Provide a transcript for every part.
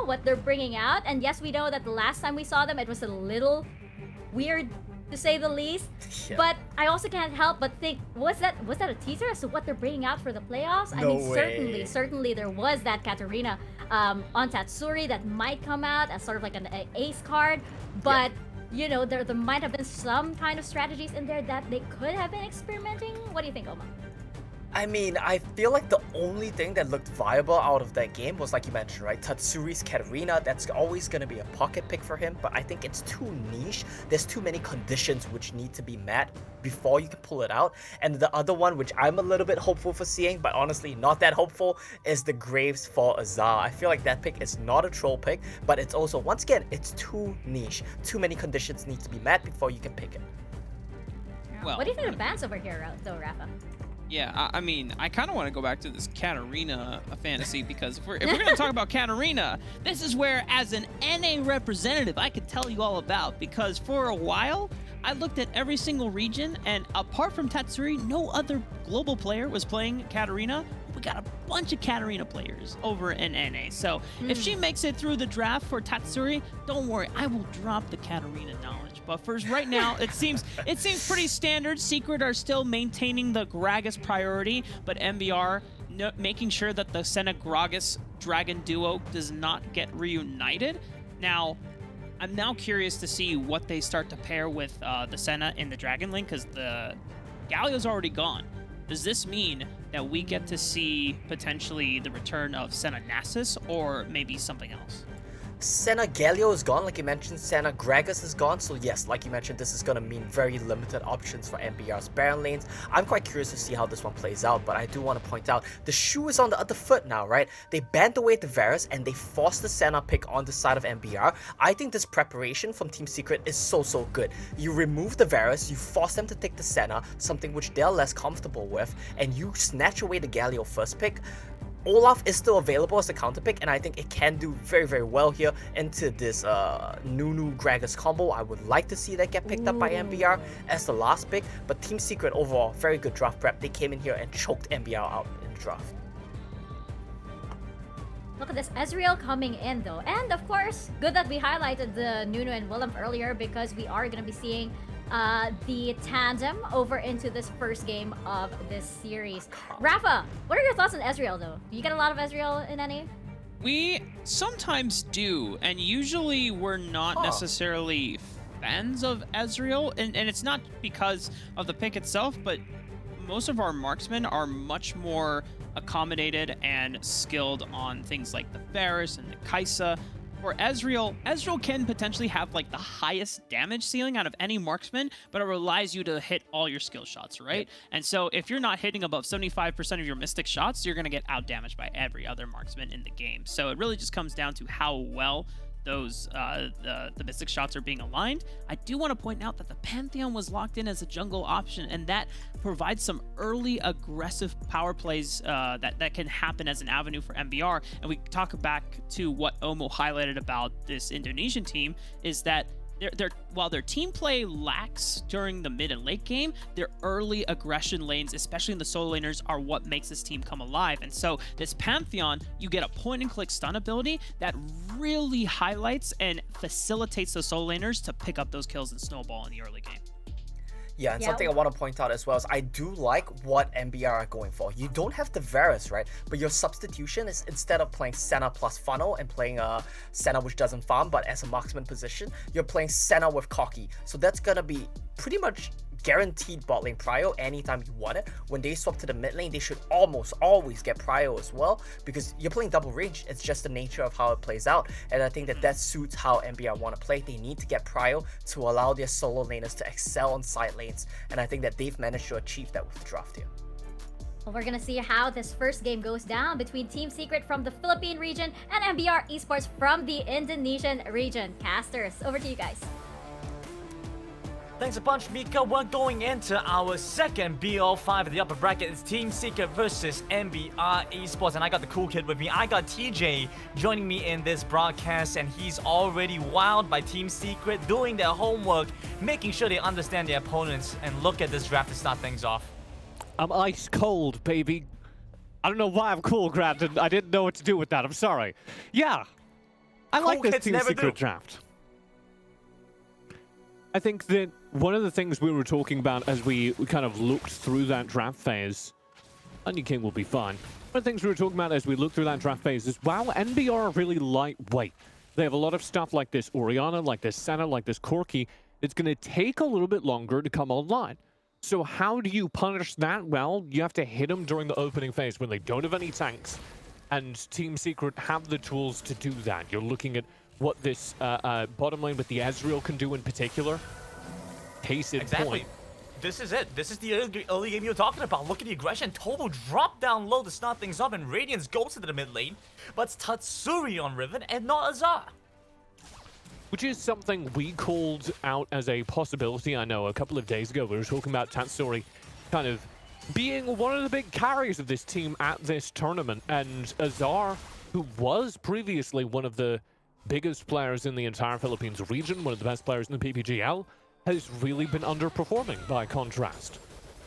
what they're bringing out. And yes, we know that the last time we saw them, it was a little weird, to say the least. Yeah. But I also can't help but think, was that a teaser as to what they're bringing out for the playoffs? I mean, certainly there was that Katarina on Tatsuri that might come out as sort of like an ace card, but you know, there might have been some kind of strategies in there that they could have been experimenting. What do you think, Oma? I mean, I feel like the only thing that looked viable out of that game was, like you mentioned, right? Tatsuri's Katarina. That's always going to be a pocket pick for him, but I think it's too niche. There's too many conditions which need to be met before you can pull it out. And the other one, which I'm a little bit hopeful for seeing, but honestly not that hopeful, is the Graves for Azar. I feel like that pick is not a troll pick, but it's also, once again, it's too niche. Too many conditions need to be met before you can pick it. Well, What do you think of bans over here, though, Rafa? Yeah, I mean, I kind of want to go back to this Katarina fantasy because if we're going to talk about Katarina, this is where, as an NA representative, I could tell you all about, because for a while, I looked at every single region, and apart from Tatsuri, no other global player was playing Katarina. We got a bunch of Katarina players over in NA. So if she makes it through the draft for Tatsuri, don't worry, I will drop the Katarina knowledge. But for right now, it seems pretty standard. Secret are still maintaining the Gragas priority, but MBR making sure that the Senna Gragas Dragon duo does not get reunited. Now, I'm now curious to see what they start to pair with the Senna in the Dragon Link, because the Galio's already gone. Does this mean that we get to see potentially the return of Senna Nasus or maybe something else? Senna Galio is gone, like you mentioned. Senna Gragas is gone, so yes, like you mentioned, this is going to mean very limited options for MBR's Baron lanes. I'm quite curious to see how this one plays out, but I do want to point out, the shoe is on the other foot now, right? They banned away the Varus and they forced the Senna pick on the side of MBR. I think this preparation from Team Secret is so good. You remove the Varus, you force them to take the Senna, something which they're less comfortable with, and you snatch away the Galio first pick. Olaf is still available as a counter pick, and I think it can do very well here into this Nunu Gragas combo. I would like to see that get picked up by MBR as the last pick, but Team Secret overall, very good draft prep. They came in here and choked MBR out in the draft. Look at this, Ezreal coming in though. And of course, good that we highlighted the Nunu and Willem earlier, because we are going to be seeing the tandem over into this first game of this series. Rafa, what are your thoughts on Ezreal though? Do you get a lot of Ezreal in NA? We sometimes do, and usually we're not necessarily fans of Ezreal, and it's not because of the pick itself, but most of our marksmen are much more accommodated and skilled on things like the Varus and the Kaisa. For Ezreal can potentially have like the highest damage ceiling out of any marksman, but it relies you to hit all your skill shots, right? And so if you're not hitting above 75% of your Mystic shots, you're going to get out damaged by every other marksman in the game. So it really just comes down to how well those the Mystic shots are being aligned. I do want to point out that the Pantheon was locked in as a jungle option, and that provides some early aggressive power plays that can happen as an avenue for MBR. And we talk back to what Omo highlighted about this Indonesian team, is that while their team play lacks during the mid and late game, their early aggression lanes, especially in the solo laners, are what makes this team come alive. And so this Pantheon, you get a point and click stun ability that really highlights and facilitates the solo laners to pick up those kills and snowball in the early game. Yeah, and something I want to point out as well is I do like what MBR are going for. You don't have the Varus, right? But your substitution is, instead of playing Senna plus Funnel and playing Senna which doesn't farm but as a marksman position, you're playing Senna with Cocky. So that's gonna be pretty much guaranteed bot lane prio anytime you want it. When they swap to the mid lane, they should almost always get prio as well, because you're playing double range. It's just the nature of how it plays out, and I think that suits how MBR want to play. They need to get prio to allow their solo laners to excel on side lanes, and I think that they've managed to achieve that with the draft here. Well, we're gonna see how this first game goes down between Team Secret from the Philippine region and MBR Esports from the Indonesian region. Casters, over to you guys. Thanks a bunch, Mika. We're going into our second BO5 at the upper bracket. It's Team Secret versus MBR Esports, and I got the cool kid with me. I got TJ joining me in this broadcast, and he's already wowed by Team Secret, doing their homework, making sure they understand their opponents, and look at this draft to start things off. I'm ice cold, baby. I don't know why I'm cool, Grant, and I didn't know what to do with that. I'm sorry. Yeah. I like this kids Team never Secret do. draft. I think that one of the things we were talking about as we kind of looked through that draft phase, Onion King will be fine. One of the things we were talking about as we looked through that draft phase is, wow, NBR are really lightweight. They have a lot of stuff like this Orianna, like this Senna, like this Corki. It's going to take a little bit longer to come online. So how do you punish that? Well, you have to hit them during the opening phase when they don't have any tanks. And Team Secret have the tools to do that. You're looking at what this bottom lane with the Ezreal can do in particular. Case in point. This is it. This is the early game you're talking about. Look at the aggression. Total drop down low to start things up, and Radiance goes into the mid lane. But it's Tatsuri on Riven and not Azar. Which is something we called out as a possibility. I know a couple of days ago we were talking about Tatsuri kind of being one of the big carries of this team at this tournament. And Azar, who was previously one of the biggest players in the entire Philippines region, one of the best players in the PPGL, has really been underperforming by contrast.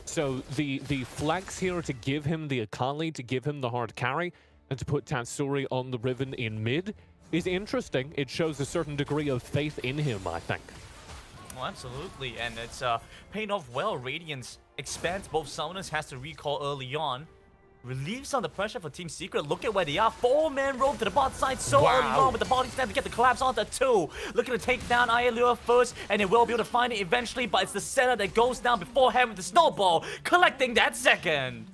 So the flex here to give him the Akali, to give him the hard carry, and to put Tatsuri on the Riven in mid is interesting. It shows a certain degree of faith in him, I think. Oh, absolutely, and it's paying off well. Radiance expands both summoners, has to recall early on. Relieves some of the pressure for Team Secret. Look at where they are. 4-man roam to the bot side so early on with the body slam to get the collapse onto 2. Looking to take down Ayalua first, and they will be able to find it eventually, but it's the center that goes down beforehand with the snowball, collecting that second.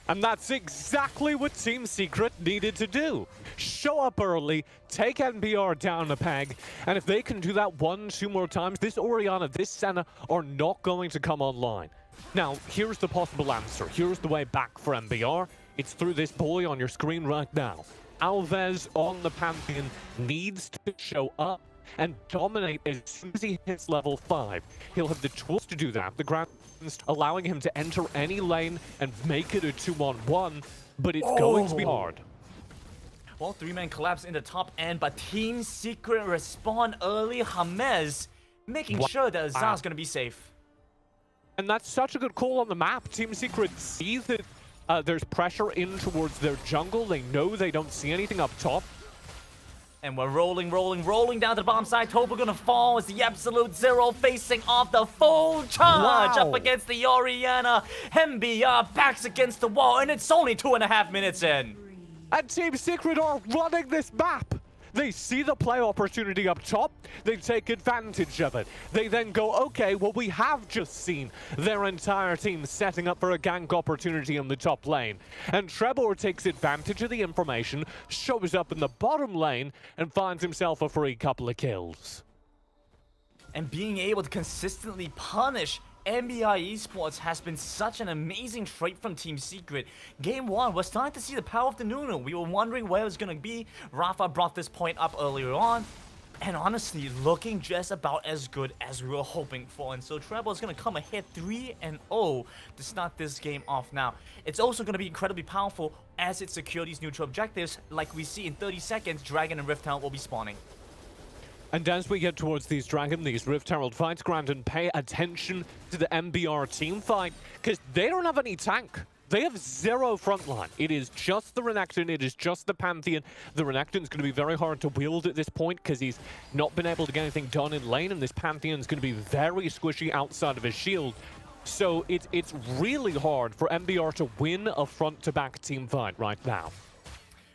And that's exactly what Team Secret needed to do. Show up early, take MBR down a peg, and if they can do that 1-2 more times, this Orianna, this Senna are not going to come online. Now, here's the possible answer. Here's the way back for MBR. It's through this boy on your screen right now. Alves on the Pantheon needs to show up and dominate as soon as he hits level 5. He'll have the tools to do that. The ground allowing him to enter any lane and make it a 2-on-1, but it's going to be hard. Well, 3-man collapse in the top end, but Team Secret respond early. James making sure that Azar's going to be safe. And that's such a good call on the map. Team Secret see that there's pressure in towards their jungle. They know they don't see anything up top. And we're rolling down to the bottom side. Toba gonna fall as the absolute zero facing off the full charge up against the Orianna. MBR backs against the wall, and it's only 2.5 minutes in. And Team Secret are running this map. They see the play opportunity up top, they take advantage of it. They then go, okay, well, we have just seen their entire team setting up for a gank opportunity in the top lane. And Trebor takes advantage of the information, shows up in the bottom lane, and finds himself a free couple of kills. And being able to consistently punish MBR Esports has been such an amazing trait from Team Secret. Game 1, we're starting to see the power of the Nunu. We were wondering where it was going to be. Rafa brought this point up earlier on. And honestly, looking just about as good as we were hoping for. And so Treble is going to come and hit 3-0 to start this game off now. It's also going to be incredibly powerful as it secures these neutral objectives. Like we see in 30 seconds, Dragon and Rift Herald will be spawning. And as we get towards these Dragon, these Rift Herald fights, Grandin, pay attention to the MBR team fight, because they don't have any tank. They have 0 frontline. It is just the Renekton, it is just the Pantheon. The Renekton's going to be very hard to wield at this point, because he's not been able to get anything done in lane, and this Pantheon's going to be very squishy outside of his shield. So it's really hard for MBR to win a front-to-back team fight right now.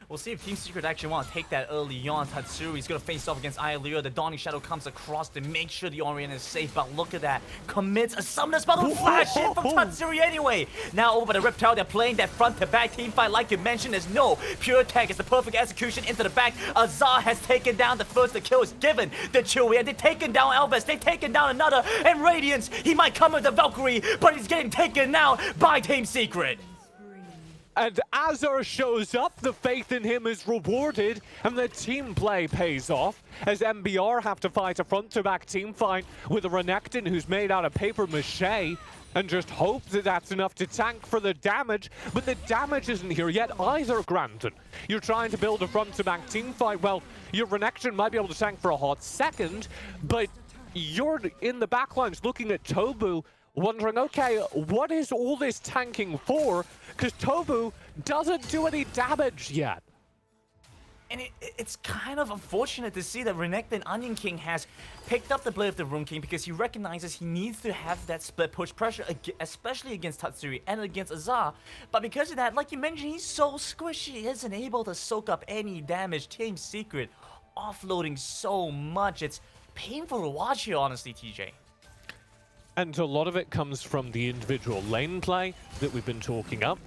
We'll see if Team Secret actually want to take that early on. Tatsuri's going to face off against Ayalua. The Dawning Shadow comes across to make sure the Orianna is safe. But look at that. Commits a summoner spell to flash in from Tatsuri anyway. Now over by the Rift Tower, they're playing that front-to-back team fight like you mentioned. There's no pure tech. It's the perfect execution into the back. Azar has taken down the first. The kill is given to Chewy. And they've taken down Elvis. They've taken down another. And Radiance, he might come with the Valkyrie, but he's getting taken now by Team Secret. And Azar shows up, the faith in him is rewarded, and the team play pays off, as MBR have to fight a front-to-back team fight with a Renekton who's made out of paper mache, and just hope that that's enough to tank for the damage, but the damage isn't here yet either, Grandin. You're trying to build a front-to-back team fight, well, your Renekton might be able to tank for a hot second, but you're in the backlines looking at Tobu, wondering, okay, what is all this tanking for? Because Tobu doesn't do any damage yet. And it's kind of unfortunate to see that Renekton and Onion King has picked up the blade of the Rune King because he recognizes he needs to have that split push pressure, especially against Tatsuri and against Azar. But because of that, like you mentioned, he's so squishy, he isn't able to soak up any damage. Team Secret offloading so much. It's painful to watch here, honestly, TJ. And a lot of it comes from the individual lane play that we've been talking up.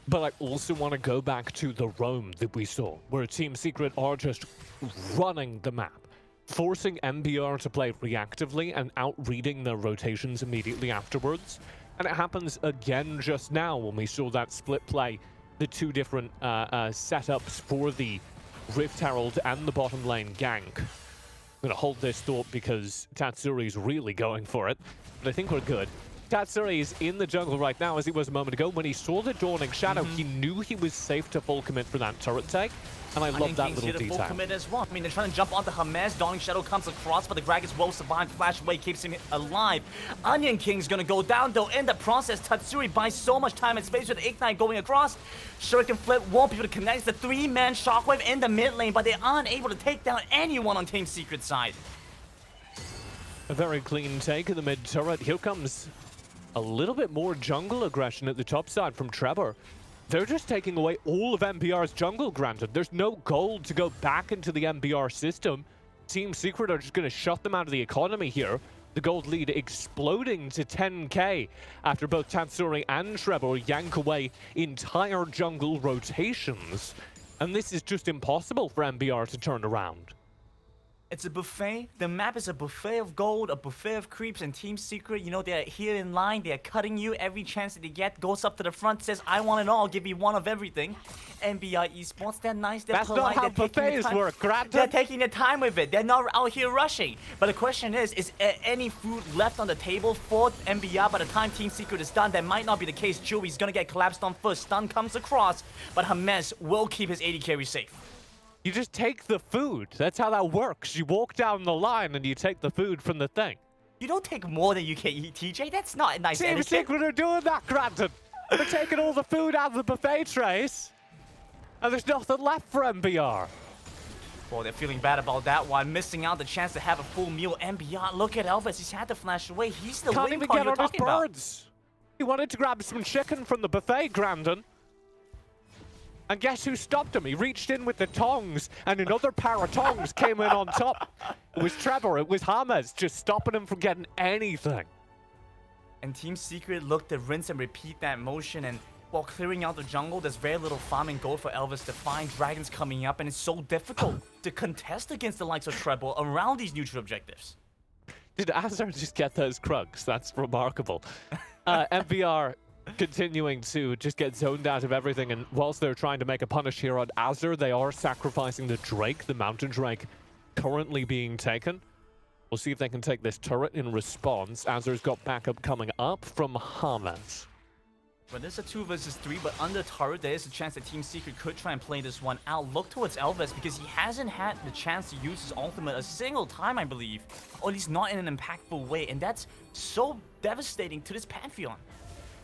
But I also want to go back to the roam that we saw, where Team Secret are just running the map, forcing MBR to play reactively and out-reading their rotations immediately afterwards. And it happens again just now when we saw that split play, the two different setups for the Rift Herald and the bottom lane gank. I'm going to hold this thought because Tatsuri's really going for it, but I think we're good. Tatsuri is in the jungle right now, as he was a moment ago. When he saw the Dawning Shadow, he knew he was safe to full commit for that turret take, and I love that little detail. Full commit as well. I mean, they're trying to jump onto Hermes. Dawning Shadow comes across, but the Gragas will survive. Flash away keeps him alive. Onion King's gonna go down, though. In the process, Tatsuri buys so much time and space with Ignite going across. Shuriken Flip won't be able to connect. It's the 3-man Shockwave in the mid lane, but they aren't able to take down anyone on Team Secret's side. A very clean take of the mid turret. Here comes a little bit more jungle aggression at the top side from Trevor. They're just taking away all of MBR's jungle, granted. There's no gold to go back into the MBR system. Team Secret are just going to shut them out of the economy here. The gold lead exploding to 10k after both Tatsuri and Trevor yank away entire jungle rotations. And this is just impossible for MBR to turn around. It's a buffet. The map is a buffet of gold, a buffet of creeps, and Team Secret, you know, they're here in line. They're cutting you every chance that they get. Goes up to the front, says, I want it all. Give me one of everything. MBR Esports, they're nice, they're polite. That's not how buffets work, granted. They're taking their time with it. They're not out here rushing. But the question is any food left on the table for MBR by the time Team Secret is done? That might not be the case. Chewy's gonna get collapsed on first. Stun comes across, but Hermes will keep his AD carry safe. You just take the food. That's how that works. You walk down the line and you take the food from the thing. You don't take more than you can eat, TJ. That's not a nice Team Secret are doing that, granted. They're taking all the food out of the buffet trays. And there's nothing left for MBR. Well, they're feeling bad about that one. Missing out the chance to have a full meal. MBR, look at Elvis. He's had to flash away. He's the Can't wing even con get you're on his talking about. birds. He wanted to grab some chicken from the buffet, Grandin. And guess who stopped him? He reached in with the tongs, and another pair of tongs came in on top. It was Trevor, it was James, just stopping him from getting anything. And Team Secret looked to rinse and repeat that motion, and while clearing out the jungle, there's very little farming gold for Elvis to find. Dragons coming up, and it's so difficult to contest against the likes of Treble around these neutral objectives. Did Azar just get those krugs? That's remarkable. MBR continuing to just get zoned out of everything, and whilst they're trying to make a punish here on Azur, they are sacrificing the Drake, the Mountain Drake, currently being taken. We'll see if they can take this turret in response. Azur's got backup coming up from James. But there's a 2 versus 3, but under turret, there is a chance that Team Secret could try and play this one out. Look towards Elvis because he hasn't had the chance to use his ultimate a single time, I believe. Or at least not in an impactful way, and that's so devastating to this Pantheon.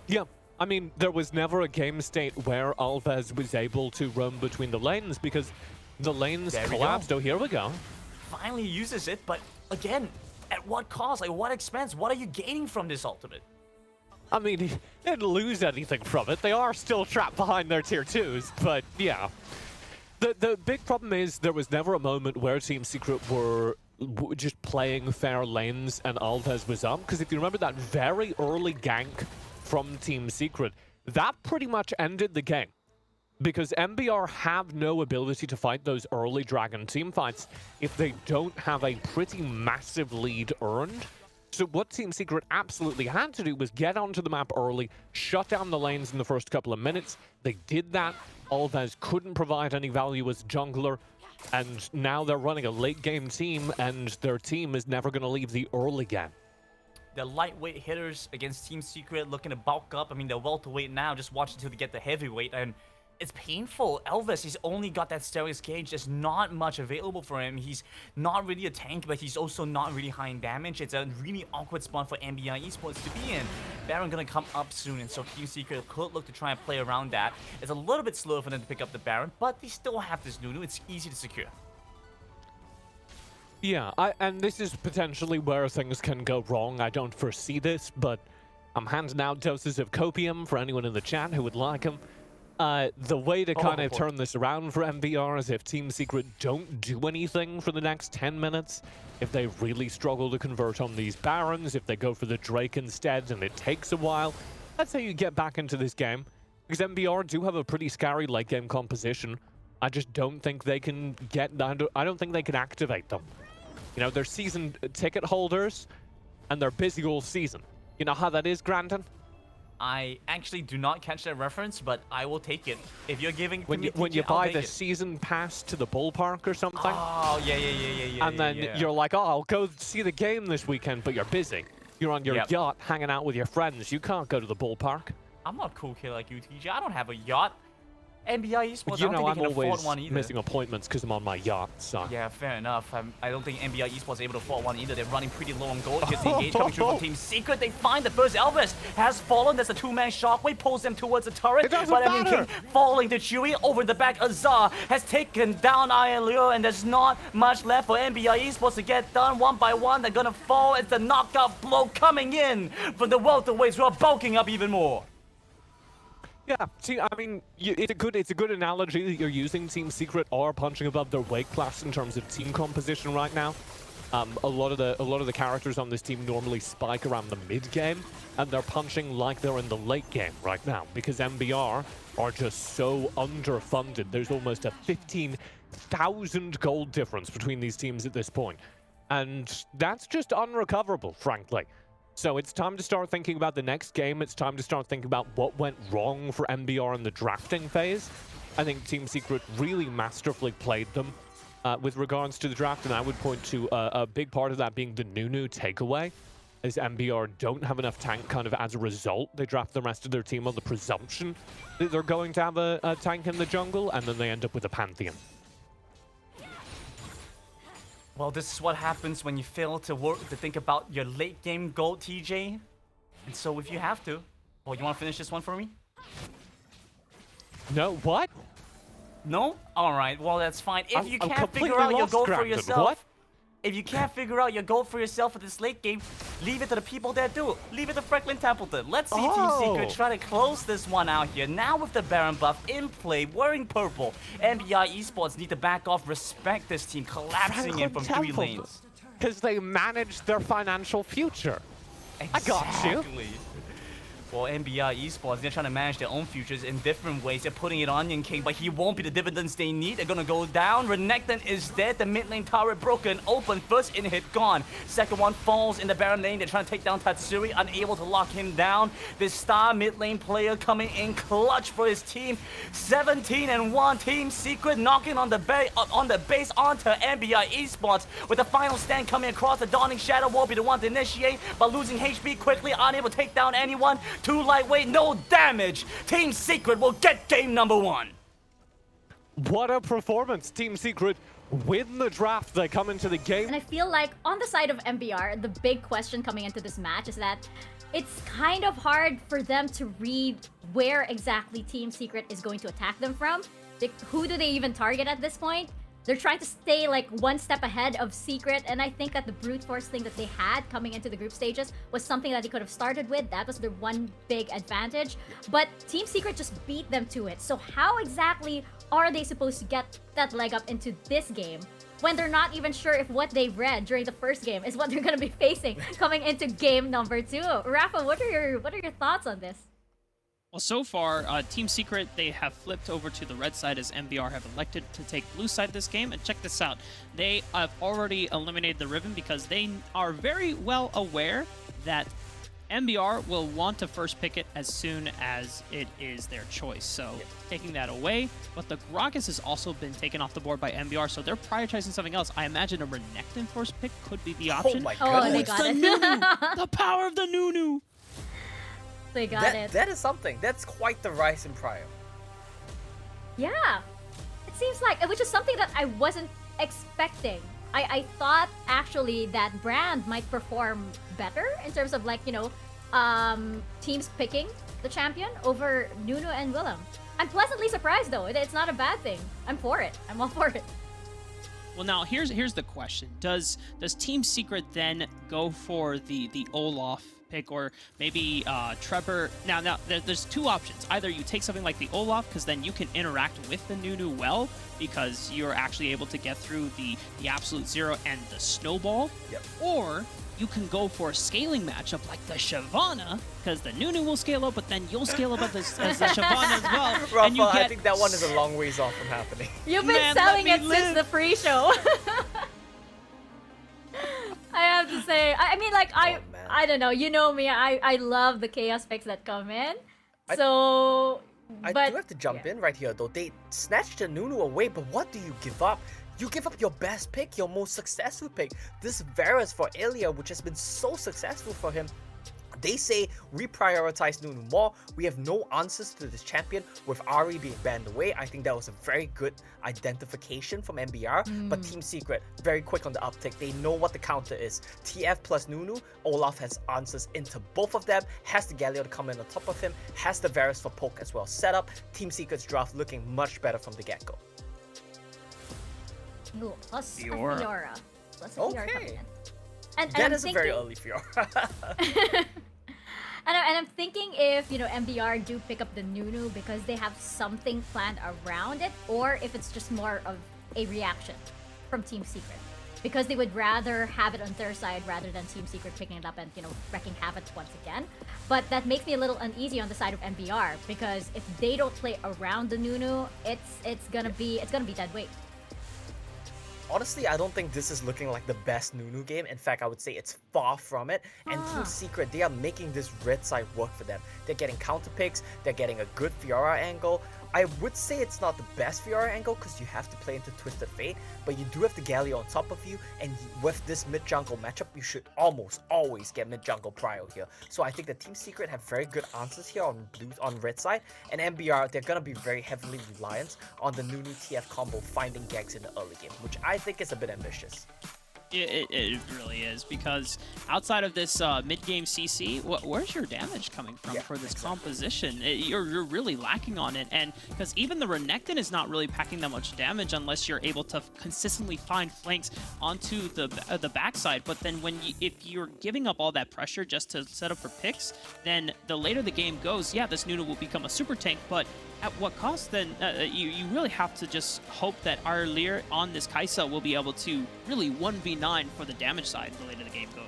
Yeah, I mean, there was never a game state where Alves was able to roam between the lanes because the lanes collapsed. Oh, here we go. Finally uses it, but again, at what cost? Like, what expense? What are you gaining from this ultimate? I mean, he didn't lose anything from it. They are still trapped behind their tier 2s, but yeah. The big problem is there was never a moment where Team Secret were just playing fair lanes and Alves was up. Because if you remember that very early gank from Team Secret, that pretty much ended the game. Because MBR have no ability to fight those early Dragon team fights if they don't have a pretty massive lead earned. So what Team Secret absolutely had to do was get onto the map early, shut down the lanes in the first couple of minutes. They did that. Alves couldn't provide any value as jungler, and now they're running a late game team, and their team is never going to leave the early game. The lightweight hitters against Team Secret looking to bulk up. I mean, they're welterweight now. Just watch until they get the heavyweight. And it's painful. Elvis, he's only got that Steris Gauge. There's not much available for him. He's not really a tank, but he's also not really high in damage. It's a really awkward spot for MBR Esports to be in. Baron gonna come up soon, and so Team Secret could look to try and play around that. It's a little bit slow for them to pick up the Baron, but they still have this Nunu. It's easy to secure. Yeah, and this is potentially where things can go wrong. I don't foresee this, but I'm handing out doses of copium for anyone in the chat who would like them. The way to kind of turn this around for MBR is if Team Secret don't do anything for the next 10 minutes, if they really struggle to convert on these Barons, if they go for the Drake instead and it takes a while, that's how you get back into this game. Because MBR do have a pretty scary late game composition. I just don't think they can get, I don't think they can activate them. You know, they're season ticket holders and they're busy all season. You know how that is, Grandin? I actually do not catch that reference, but I will take it. If you're giving when you buy the season pass to the ballpark or something. Oh, yeah. And then you're like, oh, I'll go see the game this weekend, but you're busy. You're on your yacht hanging out with your friends. You can't go to the ballpark. I'm not a cool kid like you, TJ. I don't have a yacht. MBR Esports, You I don't know, think I'm they can afford always one either. missing appointments because I'm on my yacht, so. Yeah, fair enough. I don't think MBR Esports is able to afford one either. They're running pretty low on gold. Here's the engage coming through from Team Secret. They find the first Elvis has fallen. There's a two-man shockwave, pulls them towards the turret. But MBR King falling to Chewy over the back. Azar has taken down Iron Lure, and there's not much left for MBR Esports to get done. One by one, they're gonna fall. It's the knockout blow coming in from the welterweights who are bulking up even more. Yeah, see, I mean, it's a good analogy that you're using. Team Secret are punching above their weight class in terms of team composition right now. A lot of the characters on this team normally spike around the mid game, and they're punching like they're in the late game right now because MBR are just so underfunded. There's almost a 15,000 gold difference between these teams at this point, and that's just unrecoverable, frankly. So it's time to start thinking about the next game. It's time to start thinking about what went wrong for MBR in the drafting phase. I think Team Secret really masterfully played them with regards to the draft, and I would point to a big part of that being the Nunu takeaway, as MBR don't have enough tank kind of as a result. They draft the rest of their team on the presumption that they're going to have a tank in the jungle, and then they end up with a Pantheon. Well, this is what happens when you fail to think about your late game goal, TJ. And so if you have to, well, you want to finish this one for me? No, what? No? All right, well, that's fine. If you I'm can't figure out your goal for yourself, what? If you can't figure out your goal for yourself for this late game, leave it to the people that do. Leave it to Franklin Templeton. Let's see Team Secret try to close this one out here. Now with the Baron buff in play, wearing purple, MBR Esports need to back off, respect this team, collapsing in from 3 lanes. Because they manage their financial future. Exactly. I got you. Well, MBR Esports, they're trying to manage their own futures in different ways. They're putting it on Onion King, but he won't be the dividends they need. They're gonna go down. Renekton is dead. The mid lane tower broken open. First in hit gone. Second one falls in the Baron lane. They're trying to take down Tatsuri, unable to lock him down. This star mid lane player coming in clutch for his team. 17-1. Team Secret knocking on the base onto MBR Esports with the final stand coming across. The Dawning Shadow will be the one to initiate, but losing HP quickly, unable to take down anyone. Too lightweight, no damage. Team Secret will get game number 1. What a performance. Team Secret win the draft. They come into the game. And I feel like on the side of MBR, the big question coming into this match is that it's kind of hard for them to read where exactly Team Secret is going to attack them from. Like, who do they even target at this point? They're trying to stay like one step ahead of Secret, and I think that the brute force thing that they had coming into the group stages was something that they could have started with. That was their one big advantage, but Team Secret just beat them to it. So how exactly are they supposed to get that leg up into this game when they're not even sure if what they read during the first game is what they're going to be facing coming into game number 2? Rafa, what are your thoughts on this? Well, so far, Team Secret, they have flipped over to the red side as MBR have elected to take blue side of this game. And check this out. They have already eliminated the Ribbon because they are very well aware that MBR will want to first pick it as soon as it is their choice. So taking that away. But the Gragas has also been taken off the board by MBR, so they're prioritizing something else. I imagine a Renekton first pick could be the option. Oh my goodness. Oh, they got it. The power of the Nunu. They got it. That is something. That's quite the rise in prio. Yeah, it seems like, which is something that I wasn't expecting. I thought actually that Brand might perform better in terms of like, teams picking the champion over Nunu and Willem. I'm pleasantly surprised though. It's not a bad thing. I'm for it. I'm all for it. Well, now here's the question: Does Team Secret then go for the Olaf pick, or maybe Trevor? Now there's two options. Either you take something like the Olaf, because then you can interact with the Nunu well, because you're actually able to get through the Absolute Zero and the Snowball. Yep. Or you can go for a scaling matchup like the Shyvana, because the Nunu will scale up, but then you'll scale up as the Shyvana as well. Rafa, and you get... I think that one is a long ways off from happening. You've been Man, selling let it me since the pre-show. I have to say, I mean, like, man. I don't know. You know me. I love the chaos picks that come in. I So, do have to jump in right here though. They snatched the Nunu away, but what do you give up? You give up your best pick, your most successful pick. This Varus for Ilya, which has been so successful for him. They say we prioritize Nunu more. We have no answers to this champion with Ari being banned away. I think that was a very good identification from MBR. But Team Secret, very quick on the uptick. They know what the counter is. TF plus Nunu. Olaf has answers into both of them. Has the Galio to come in on top of him. Has the Varus for poke as well set up. Team Secret's draft looking much better from the get-go. Ooh, plus a Fiora. Fiora. Plus a Fiora coming Okay. in. And That I'm is a very thinking- early Fiora. And I'm thinking if, MBR do pick up the Nunu because they have something planned around it, or if it's just more of a reaction from Team Secret. Because they would rather have it on their side rather than Team Secret picking it up and, wrecking havoc once again. But that makes me a little uneasy on the side of MBR, because if they don't play around the Nunu, it's gonna be dead weight. Honestly, I don't think this is looking like the best Nunu game. In fact, I would say it's far from it. And Team Secret, they are making this red side work for them. They're getting counter picks, they're getting a good Fiora angle. I would say it's not the best Fiora angle because you have to play into Twisted Fate, but you do have the Galio on top of you, and with this mid-jungle matchup, you should almost always get mid-jungle prio here. So I think that Team Secret have very good answers here on red side, and MBR, they're gonna be very heavily reliant on the Nunu TF combo finding gags in the early game, which I think is a bit ambitious. It really is, because outside of this mid-game CC, where's your damage coming from for this composition? You're really lacking on it, and because even the Renekton is not really packing that much damage unless you're able to consistently find flanks onto the backside. But then if you're giving up all that pressure just to set up for picks, then the later the game goes, yeah, this Nunu will become a super tank, but at what cost? Then you really have to just hope that our Lear on this Kaisa will be able to really 1v9 for the damage side the later the game goes.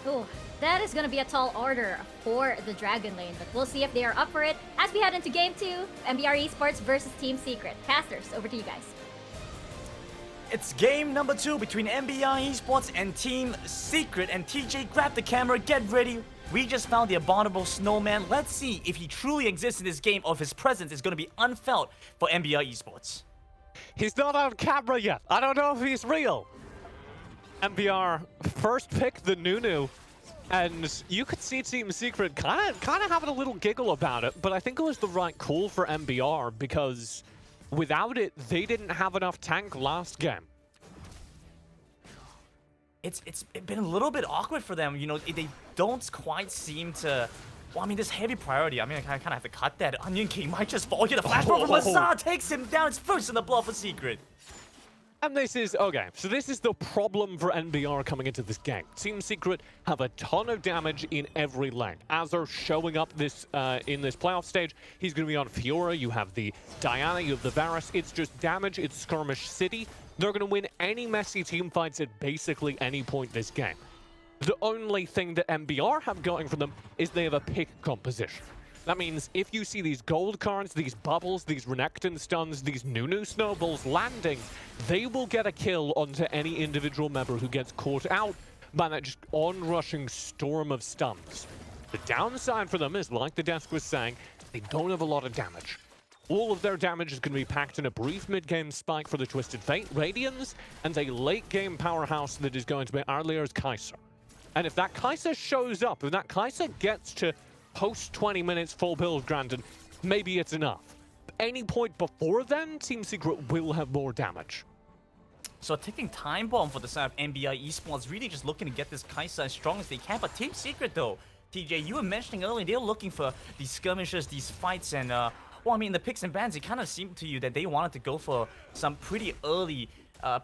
Ooh, that is gonna be a tall order for the Dragon Lane, but we'll see if they are up for it as we head into Game 2, MBR Esports versus Team Secret. Casters, over to you guys. It's game number 2 between MBR Esports and Team Secret. And TJ, grab the camera, get ready. We just found the abominable snowman. Let's see if he truly exists in this game, or if his presence is going to be unfelt for MBR Esports. He's not on camera yet. I don't know if he's real. MBR first pick the Nunu, and you could see Team Secret kind of having a little giggle about it, but I think it was the right call for MBR, because without it, they didn't have enough tank last game. It's been a little bit awkward for them. They don't quite seem to... Well, I mean, this heavy priority, I mean, I kind of have to cut that. Onion King might just fall here. The flash from Lazar takes him down. It's first in the blood for Secret. And this is, okay, so this is the problem for NBR coming into this game. Team Secret have a ton of damage in every lane. As they're showing up this in this playoff stage, he's going to be on Fiora, you have the Diana, you have the Varus. It's just damage, it's Skirmish City. They're going to win any messy team fights at basically any point this game. The only thing that MBR have going for them is they have a pick composition. That means if you see these gold cards, these bubbles, these Renekton stuns, these Nunu snowballs landing, they will get a kill onto any individual member who gets caught out by that just on-rushing storm of stuns. The downside for them is, like the desk was saying, they don't have a lot of damage. All of their damage is going to be packed in a brief mid-game spike for the Twisted Fate Radiance, and a late-game powerhouse that is going to be Arlear's Kai'Sa. And if that Kai'Sa shows up, if that Kai'Sa gets to post 20 minutes full build, granted, maybe it's enough. any point before then, Team Secret will have more damage. So taking time bomb for the side of MBR Esports, really just looking to get this Kai'Sa as strong as they can. But Team Secret though, TJ, you were mentioning earlier, they're looking for these skirmishes, these fights, and well, I mean, the picks and bans, it kind of seemed to you that they wanted to go for some pretty early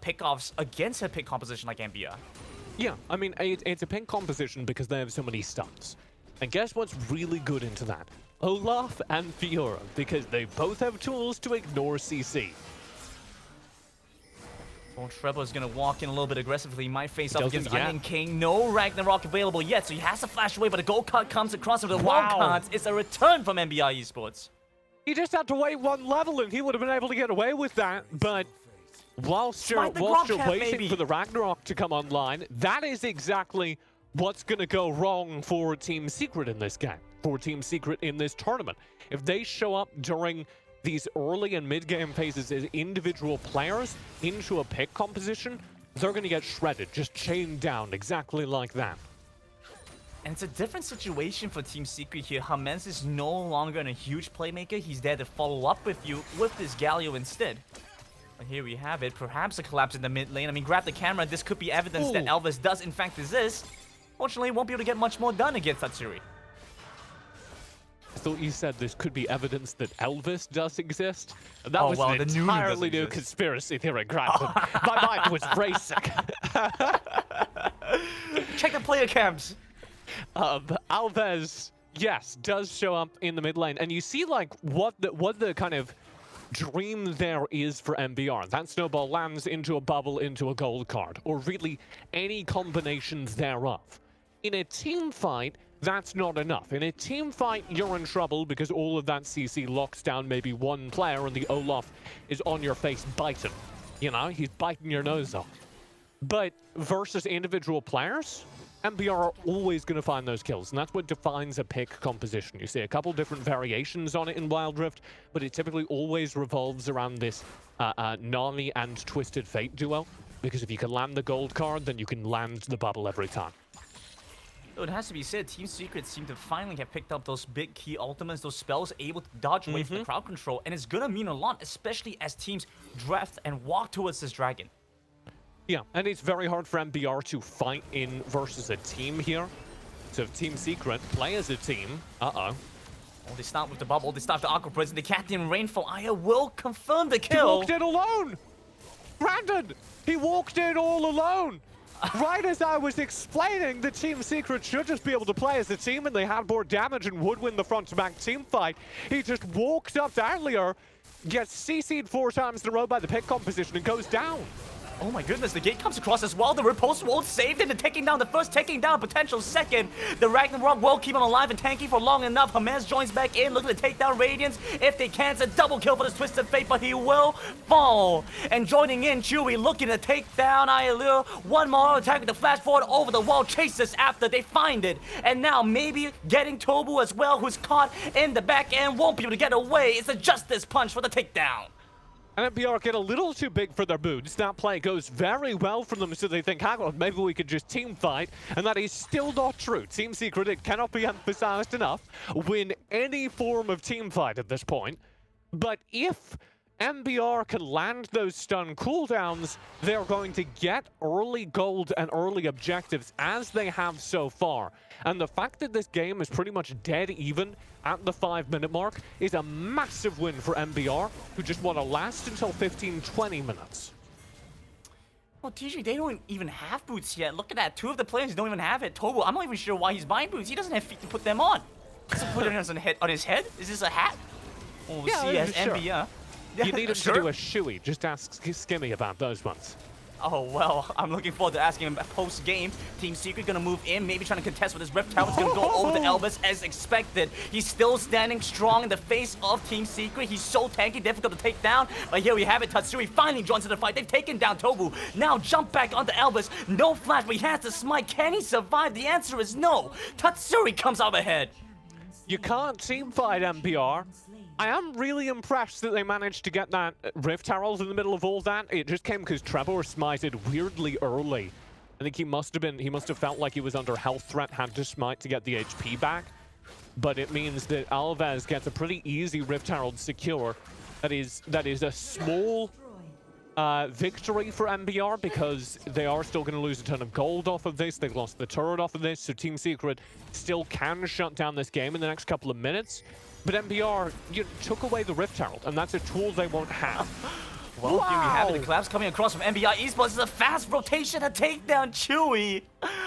pick-offs against a pick composition like MBR. Yeah, I mean, it's a pick composition because they have so many stuns. And guess what's really good into that? Olaf and Fiora, because they both have tools to ignore CC. Well, Trevor is going to walk in a little bit aggressively. He might face up against Onion King. No Ragnarok available yet, so he has to flash away, but a gold card comes across with the wild cards. It's a return from MBR Esports. He just had to wait one level and he would have been able to get away with that, but whilst you're waiting for the Ragnarok to come online, that is exactly what's going to go wrong for Team Secret in this game, for Team Secret in this tournament. If they show up during these early and mid-game phases as individual players into a pick composition, they're going to get shredded, just chained down exactly like that. And it's a different situation for Team Secret here. Hamez is no longer a huge playmaker. He's there to follow up with you with this Galio instead. But here we have it. Perhaps a collapse in the mid lane. I mean, grab the camera. This could be evidence that Elvis does in fact exist. Fortunately, won't be able to get much more done against Tatsuri. I thought you said this could be evidence that Elvis does exist. That was an entirely new conspiracy theory, Grafton. My mind was racing. Check the player cams. Alves, yes, does show up in the mid lane, and you see like what the kind of dream there is for MBR. That snowball lands into a bubble, into a gold card, or really any combinations thereof. In a team fight, that's not enough. In a team fight, you're in trouble because all of that CC locks down maybe one player and the Olaf is on your face biting. You know, he's biting your nose off. But versus individual players, MBR are always going to find those kills, and that's what defines a pick composition. You see a couple different variations on it in Wild Rift, but it typically always revolves around this Nami and Twisted Fate duo, because if you can land the gold card, then you can land the bubble every time. It has to be said, Team Secret seem to finally have picked up those big key ultimates, those spells, able to dodge away from the crowd control, and it's going to mean a lot, especially as teams draft and walk towards this dragon. Yeah, and it's very hard for MBR to fight in versus a team here. So if Team Secret play as a team, Oh, they start with the bubble, they start the Aqua Prison, the Captain Rainfall Aya will confirm the kill. He walked in alone! Brandon! He walked in all alone! Right as I was explaining, the Team Secret should just be able to play as a team and they had more damage and would win the front-to-back team fight. He just walked up earlier, gets CC'd 4 times in a row by the pick composition and goes down. Oh my goodness, the gate comes across as well. The riposte won't save him. The taking down the first, taking down potential second. The Ragnarok will keep him alive and tanky for long enough. Hamez joins back in, looking to take down Radiance. If they can, it's a double kill for this Twisted Fate, but he will fall. And joining in, Chewy looking to take down Ayalur. One more attack with the flash forward over the wall. Chases after they find it. And now maybe getting Tobu as well, who's caught in the back end. Won't be able to get away. It's a Justice Punch for the takedown. And MBR get a little too big for their boots. That play goes very well for them, so they think, hang on, maybe we could just team fight. And that is still not true. Team Secret, it cannot be emphasized enough, win any form of team fight at this point. But if MBR can land those stun cooldowns, they're going to get early gold and early objectives, as they have so far. And the fact that this game is pretty much dead even at the 5-minute mark is a massive win for MBR, who just want to last until 15-20 minutes. Well, TJ, they don't even have boots yet. Look at that. 2 of the players don't even have it. Tobu, I'm not even sure why he's buying boots. He doesn't have feet to put them on. Does he put it on his head? Is this a hat? Well, we'll see as sure. MBR. Yeah, you need him to do a shoey. Just ask Skimmy about those ones. Oh, well, I'm looking forward to asking him post-game. Team Secret gonna move in, maybe trying to contest with his Rift Tower. It's gonna go over to Elvis as expected. He's still standing strong in the face of Team Secret. He's so tanky, difficult to take down. But here we have it. Tatsuri finally joins in the fight. They've taken down Tobu. Now jump back onto Elvis. No flash, but he has to smite. Can he survive? The answer is no. Tatsuri comes out ahead. You can't team fight MBR. I am really impressed that they managed to get that Rift Herald in the middle of all that. It just came because Trevor smited weirdly early. I think he must have felt like he was under health threat, had to smite to get the HP back. But it means that Alves gets a pretty easy Rift Herald secure That is a small victory for MBR because they are still going to lose a ton of gold off of this. They've lost the turret off of this, so Team Secret still can shut down this game in the next couple of minutes. But MBR took away the Rift Herald, and that's a tool they won't have. Well, here we have it. The collapse coming across from MBR Esports. It's a fast rotation to take down Chewy.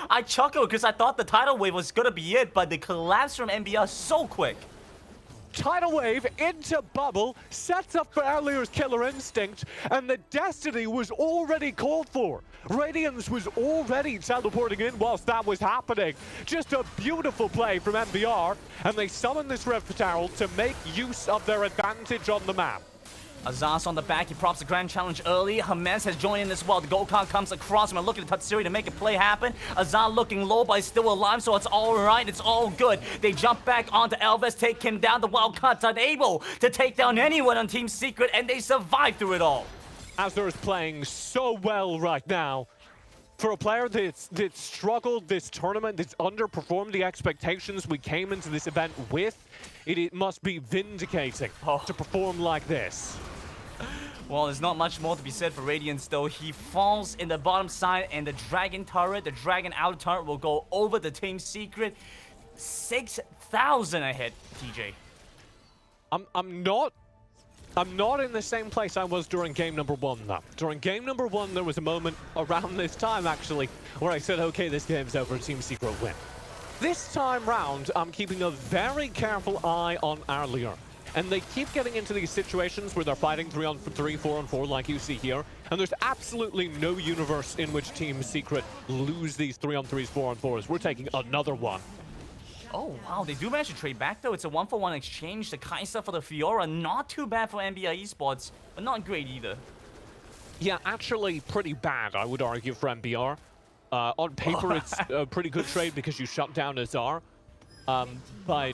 I chuckled because I thought the tidal wave was going to be it, but the collapse from MBR so quick. Tidal wave into bubble, sets up for earlier's killer instinct, and the destiny was already called for. Radiance was already teleporting in whilst that was happening. Just a beautiful play from MBR, and they summon this Rift Herald to make use of their advantage on the map. Azaz on the back, he props the grand challenge early. Hermes has joined in as well. The gold card comes across him and looking at Tatsuri to make a play happen. Azaz looking low, but he's still alive, so it's all right. It's all good. They jump back onto Elvis, take him down. The wild card's unable to take down anyone on Team Secret, and they survive through it all. Azur is playing so well right now. For a player that's struggled this tournament, that's underperformed the expectations we came into this event with, it must be vindicating to perform like this. Well, there's not much more to be said for Radiance, though. He falls in the bottom side, and the Dragon turret, the Dragon outer turret, will go over the Team Secret. 6,000 ahead, TJ. I'm not in the same place I was during game number 1, though. During game number 1, there was a moment around this time, actually, where I said, okay, this game's over, Team Secret win. This time round, I'm keeping a very careful eye on Arlier. And they keep getting into these situations where they're fighting 3-on-3, 4-on-4, like you see here. And there's absolutely no universe in which Team Secret lose these 3-on-3s, 4-on-4s. We're taking another one. Oh, wow, they do manage to trade back, though. It's a 1-for-1 exchange. The Kai'Sa for the Fiora. Not too bad for MBR Esports, but not great either. Yeah, actually pretty bad, I would argue, for MBR. On paper, it's a pretty good trade because you shut down Azar. But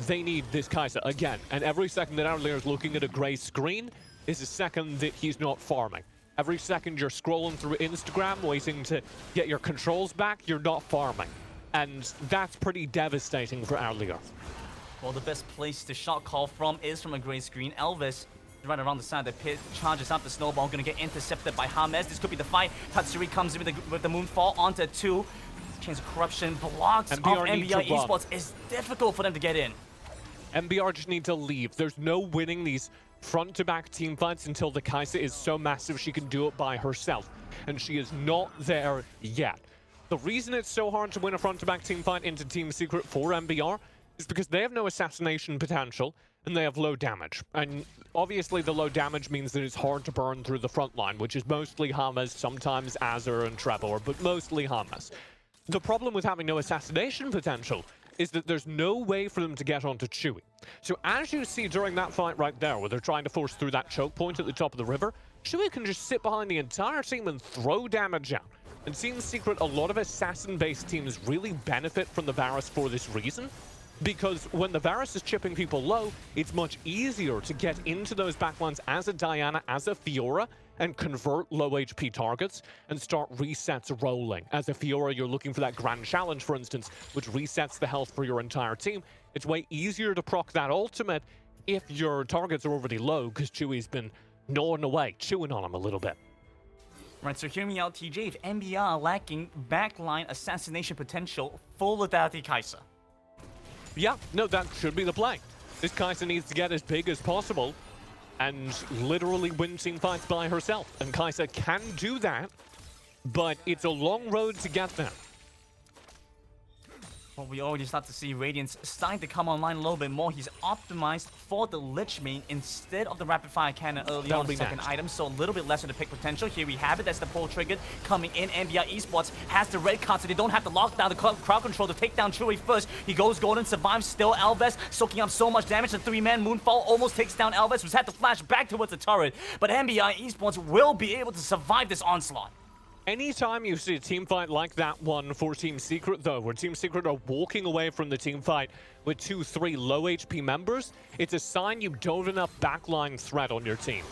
they need this Kai'Sa again. And every second that Outlier is looking at a gray screen is a second that he's not farming. Every second you're scrolling through Instagram waiting to get your controls back, you're not farming. And that's pretty devastating for Outlier. Well, the best place to shot call from is from a gray screen. Elvis, right around the side of the pit, charges up the snowball, gonna get intercepted by Hermes. This could be the fight. Tatsuri comes in with the moonfall onto 2. Chains of Corruption blocks off MBR Esports. It's difficult for them to get in. MBR just need to leave. There's no winning these front-to-back team fights until the Kai'Sa is so massive she can do it by herself. And she is not there yet. The reason it's so hard to win a front-to-back team fight into Team Secret for MBR is because they have no assassination potential and they have low damage. And obviously the low damage means that it's hard to burn through the front line, which is mostly Hamas, sometimes Azur and Trevor, but mostly Hamas. The problem with having no assassination potential is that there's no way for them to get onto Chewy. So as you see during that fight right there, where they're trying to force through that choke point at the top of the river, Chewy can just sit behind the entire team and throw damage out. And Team Secret, a lot of assassin-based teams really benefit from the Varus for this reason, because when the Varus is chipping people low, it's much easier to get into those backlines as a Diana, as a Fiora, and convert low HP targets and start resets rolling. As a Fiora, you're looking for that grand challenge, for instance, which resets the health for your entire team. It's way easier to proc that ultimate if your targets are already low, because Chewy's been gnawing away, chewing on them a little bit. Right, so hear me out, TJ. If MBR are lacking backline assassination potential, full without the Kai'Sa. Yeah, no, that should be the play. This Kai'Sa needs to get as big as possible and literally win team fights by herself. And Kai'Sa can do that, but it's a long road to get there. Well, we already start to see Radiance starting to come online a little bit more. He's optimized for the Lich main instead of the Rapid Fire Cannon early on the second item, so a little bit lesser to pick potential. Here we have it. That's the pull triggered coming in. MBR Esports has the red card, so they don't have to lock down the crowd control to take down Chewy first. He goes golden, survives still. Elvis soaking up so much damage. The 3-man Moonfall almost takes down Elvis, who's had to flash back towards the turret. But MBR Esports will be able to survive this onslaught. Anytime you see a team fight like that one for Team Secret, though, where Team Secret are walking away from the team fight with 2-3 low HP members, it's a sign you don't have enough backline threat on your team.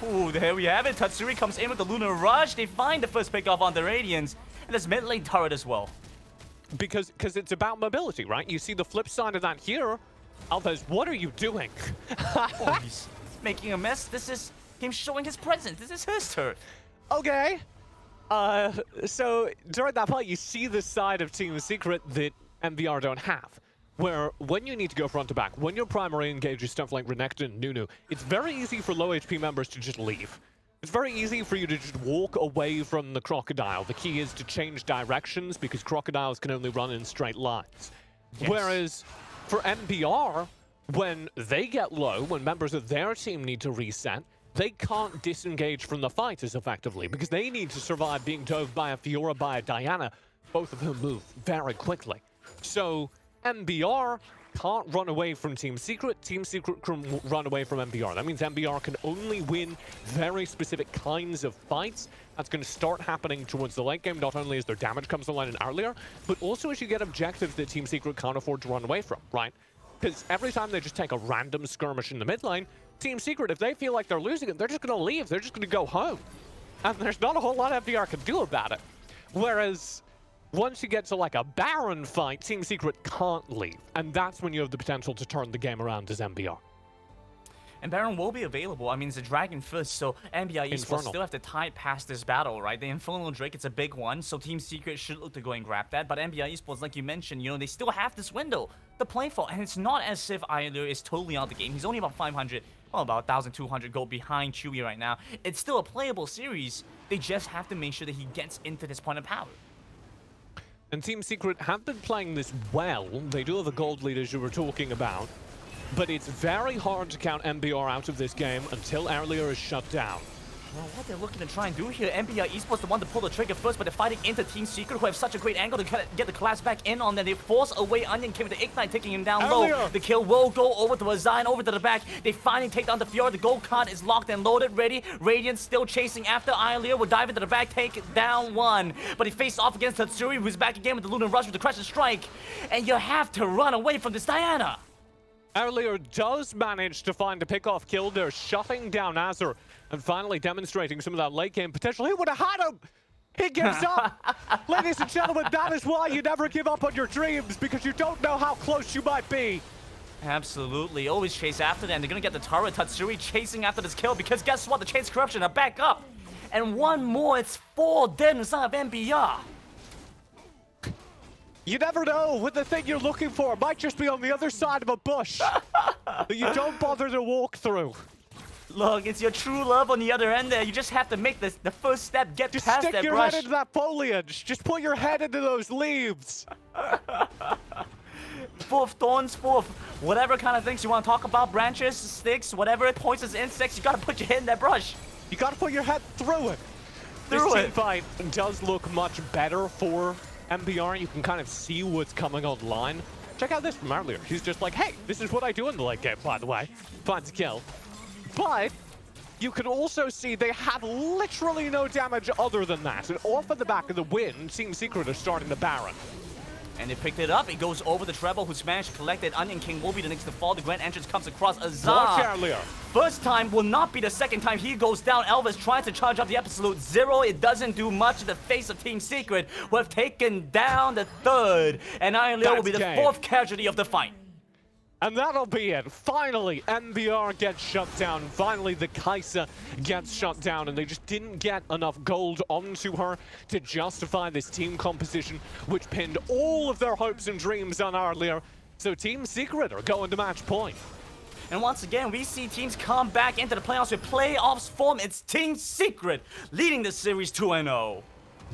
Ooh, there we have it. Tatsuri comes in with the Lunar Rush. They find the first pick off on the Radiance. And there's mid-lane turret as well. Because it's about mobility, right? You see the flip side of that here. Alves, what are you doing? Oh, he's making a mess. This is him showing his presence. This is his turn. Okay. So during that point, you see the side of Team Secret that MBR don't have. Where when you need to go front to back, when your primary engages stuff like Renekton and Nunu, it's very easy for low HP members to just leave. It's very easy for you to just walk away from the crocodile. The key is to change directions because crocodiles can only run in straight lines. Yes. Whereas for MBR, when they get low, when members of their team need to reset, they can't disengage from the fight as effectively because they need to survive being dove by a Fiora, by a Diana, both of whom move very quickly. So MBR can't run away from Team Secret. Team Secret can run away from MBR. That means MBR can only win very specific kinds of fights. That's going to start happening towards the late game, not only as their damage comes online in earlier, but also as you get objectives that Team Secret can't afford to run away from, right? Because every time they just take a random skirmish in the mid lane, Team Secret, if they feel like they're losing it, they're just going to leave. They're just going to go home. And there's not a whole lot MBR can do about it. Whereas once you get to like a Baron fight, Team Secret can't leave. And that's when you have the potential to turn the game around as MBR. And Baron will be available. I mean, it's a Dragon first, so MBR Esports still have to tide past this battle, right? The Infernal Drake, it's a big one, so Team Secret should look to go and grab that. But MBR Esports, like you mentioned, you know, they still have this window to play for. And it's not as if Iler is totally out of the game. He's only about 500, well, about 1,200 gold behind Chewy right now. It's still a playable series. They just have to make sure that he gets into this point of power. And Team Secret have been playing this well. They do have a gold lead, as you were talking about. But it's very hard to count MBR out of this game until earlier is shut down. Well, what they're looking to try and do here, MBR Esports the one to pull the trigger first, but they're fighting into Team Secret, who have such a great angle to get the collapse back in on them. They force away Onion King with the Ignite, taking him down low. The kill will go over to Zion, over to the back. They finally take down the Fiora. The gold card is locked and loaded, ready. Radiant still chasing after Ilir. Will dive into the back, take down one. But he faced off against Tatsuri, who's back again with the Lunar Rush with the Crush and Strike. And you have to run away from this Diana. Earlier does manage to find a pick-off kill there, shutting down Azure and finally demonstrating some of that late game potential. He would have had him! He gives up! Ladies and gentlemen, that is why you never give up on your dreams, because you don't know how close you might be. Absolutely. Always chase after them. They're going to get the turret. Tatsuri chasing after this kill, because guess what? The Chains Corruption are back up. And one more. It's 4 dead inside of MBR. You never know when the thing you're looking for might just be on the other side of a bush that you don't bother to walk through. Look, it's your true love on the other end there. You just have to make the first step, get Just past stick that your brush. head into that foliage. Just put your head into those leaves. Full of thorns, full of whatever kind of things you want to talk about. Branches, sticks, whatever, poisonous insects. You got to put your head in that brush. You got to put your head through it. This team fight does look much better for MBR. You can kind of see what's coming online. Check out this from earlier. He's just like, hey, this is what I do in the late game, by the way. Finds a kill. But you can also see they have literally no damage other than that. And off of the back of the win, Team Secret are starting the Baron. And they picked it up. It goes over the treble, who's managed to collect it. Onion King will be the next to fall. The grand entrance comes across Azar. Watch earlier. First time will not be the second time he goes down. Elvis tries to charge up the absolute zero. It doesn't do much in the face of Team Secret, who have taken down the third. And Iron Leo will be the fourth casualty of the fight. And that'll be it. Finally, MBR gets shut down. Finally, the Kai'Sa gets shut down, and they just didn't get enough gold onto her to justify this team composition, which pinned all of their hopes and dreams on earlier. So Team Secret are going to match point. And once again, we see teams come back into the playoffs with playoffs form. It's Team Secret leading the series 2-0.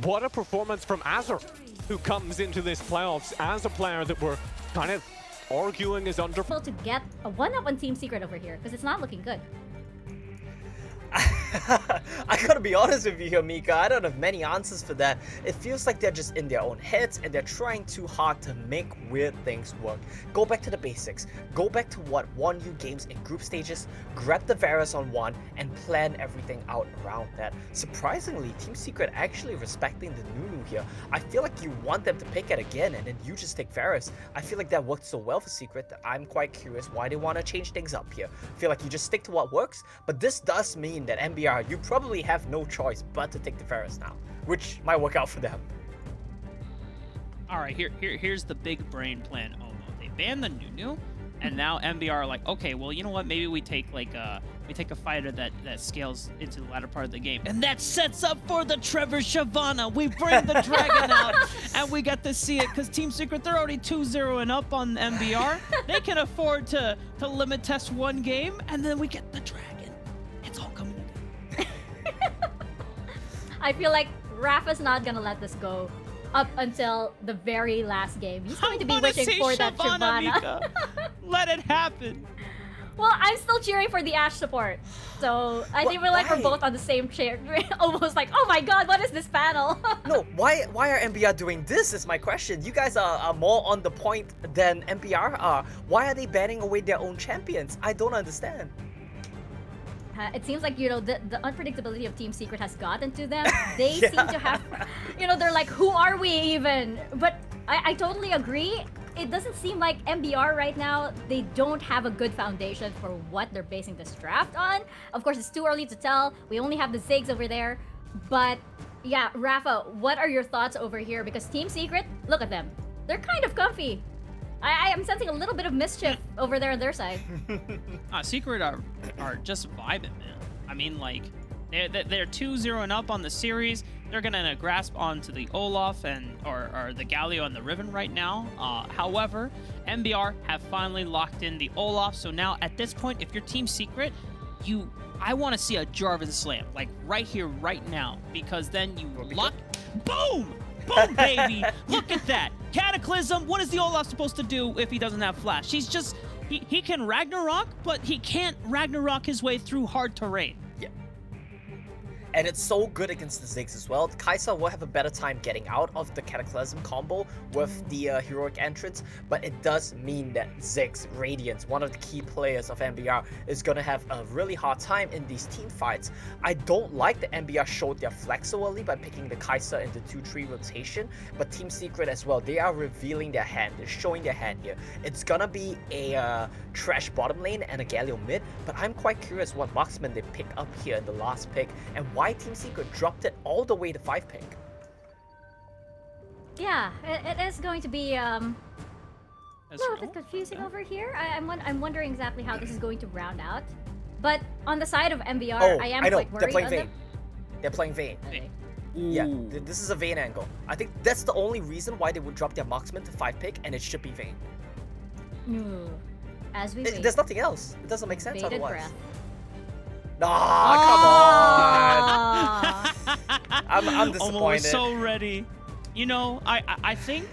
What a performance from Azure, who comes into this playoffs as a player that we're kind of arguing is under To get a 1-up on Team Secret over here, because it's not looking good. I gotta be honest with you here, Mika. I don't have many answers for that. It feels like they're just in their own heads and they're trying too hard to make weird things work. Go back to the basics. Go back to what won you games in group stages, grab the Varus on one, and plan everything out around that. Surprisingly, Team Secret actually respecting the Nunu here. I feel like you want them to pick it again and then you just take Varus. I feel like that worked so well for Secret that I'm quite curious why they want to change things up here. I feel like you just stick to what works, but this does mean that MBR, you probably have no choice but to take the Varus now, which might work out for them. All right, here's the big brain plan. Oh no, they banned the Nunu, and now MBR are like, okay, well, you know what? Maybe we take like we take a fighter that scales into the latter part of the game. And that sets up for the Trevor Shavana. We bring the Dragon out, and we get to see it because Team Secret, they're already 2-0 and up on MBR. They can afford to limit test one game, and then we get the Dragon. It's all coming together. I feel like Rafa's not gonna let this go up until the very last game. He's going to be wishing for that Shavana. Let it happen. Well, I'm still cheering for the Ashe support. So I think we're both on the same chair. Almost like, oh my god, what is this panel? No, why are MBR doing this is my question. You guys are more on the point than MBR are. Why are they banning away their own champions? I don't understand. It seems like, the unpredictability of Team Secret has gotten to them. They seem to have, they're like, who are we even? But I totally agree. It doesn't seem like MBR right now, they don't have a good foundation for what they're basing this draft on. Of course, it's too early to tell. We only have the Ziggs over there. But yeah, Rafa, what are your thoughts over here? Because Team Secret, look at them. They're kind of comfy. I am sensing a little bit of mischief over there on their side. Secret are just vibing, man. I mean, like, they're 2-0 and up on the series. They're gonna grasp onto the Olaf or the Galio and the Riven right now. However, MBR have finally locked in the Olaf. So now at this point, if you're Team Secret, I want to see a Jarvan slam, like right here, right now, because then you lock, boom, boom, baby. Look at that. Cataclysm. What is the Olaf supposed to do if he doesn't have flash? He's just he can Ragnarok, but he can't Ragnarok his way through hard terrain. And it's so good against the Ziggs as well. Kai'Sa will have a better time getting out of the Cataclysm combo with the heroic entrance, but it does mean that Ziggs, Radiance, one of the key players of MBR, is going to have a really hard time in these team fights. I don't like that MBR showed their flex so early by picking the Kai'Sa in the 2-3 rotation, but Team Secret as well, they are revealing their hand, they're showing their hand here. It's gonna be a trash bottom lane and a Galio mid, but I'm quite curious what marksman they pick up here in the last pick, and why Team Secret dropped it all the way to 5 pick. Yeah, it is going to be a little bit confusing over here. I'm wondering exactly how this is going to round out. But on the side of MBR, I am quite worried. They're playing on Vayne. them. They're playing Vayne. Okay. Yeah, this is a Vayne angle. I think that's the only reason why they would drop their marksman to 5 pick, and it should be Vayne. As we wait. There's nothing else. It doesn't make sense Bated otherwise. breath. Ah, come on! I'm disappointed. Almost so ready. I think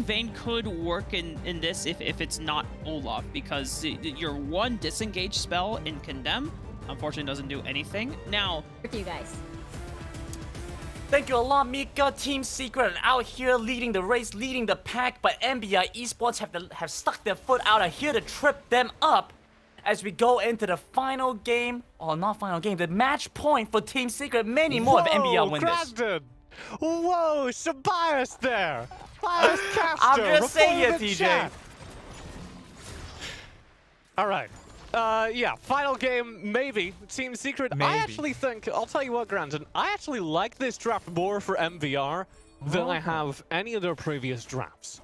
Vayne could work in this if it's not Olaf, because your one disengage spell in Condemn unfortunately doesn't do anything. Now, To you guys. Thank you a lot, Mika. Team Secret out here leading the race, leading the pack, but MBR Esports have stuck their foot out and here to trip them up as we go into the final game, or not final game, the match point for Team Secret. Many more of MBR win this. Whoa, some bias there. Bias caster. I'm just saying it, TJ. Chat. All right. Yeah, final game, maybe. Team Secret. Maybe. I actually think, I'll tell you what, Grandin, I actually like this draft more for MVR than I have any of their previous drafts.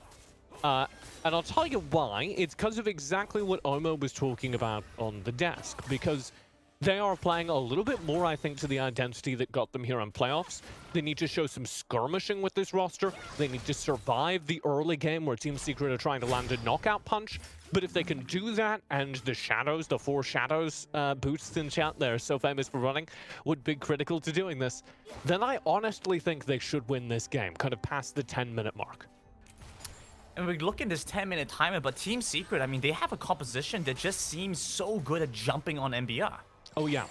And I'll tell you why. It's because of exactly what Omo was talking about on the desk. Because they are playing a little bit more, I think, to the identity that got them here on playoffs. They need to show some skirmishing with this roster. They need to survive the early game where Team Secret are trying to land a knockout punch. But if they can do that, and the shadows, the 4 shadows boosts in chat they're so famous for running, would be critical to doing this, then I honestly think they should win this game, kind of past the 10-minute mark. And we look at this 10-minute timer, but Team Secret, I mean, they have a composition that just seems so good at jumping on MBR. Oh yeah.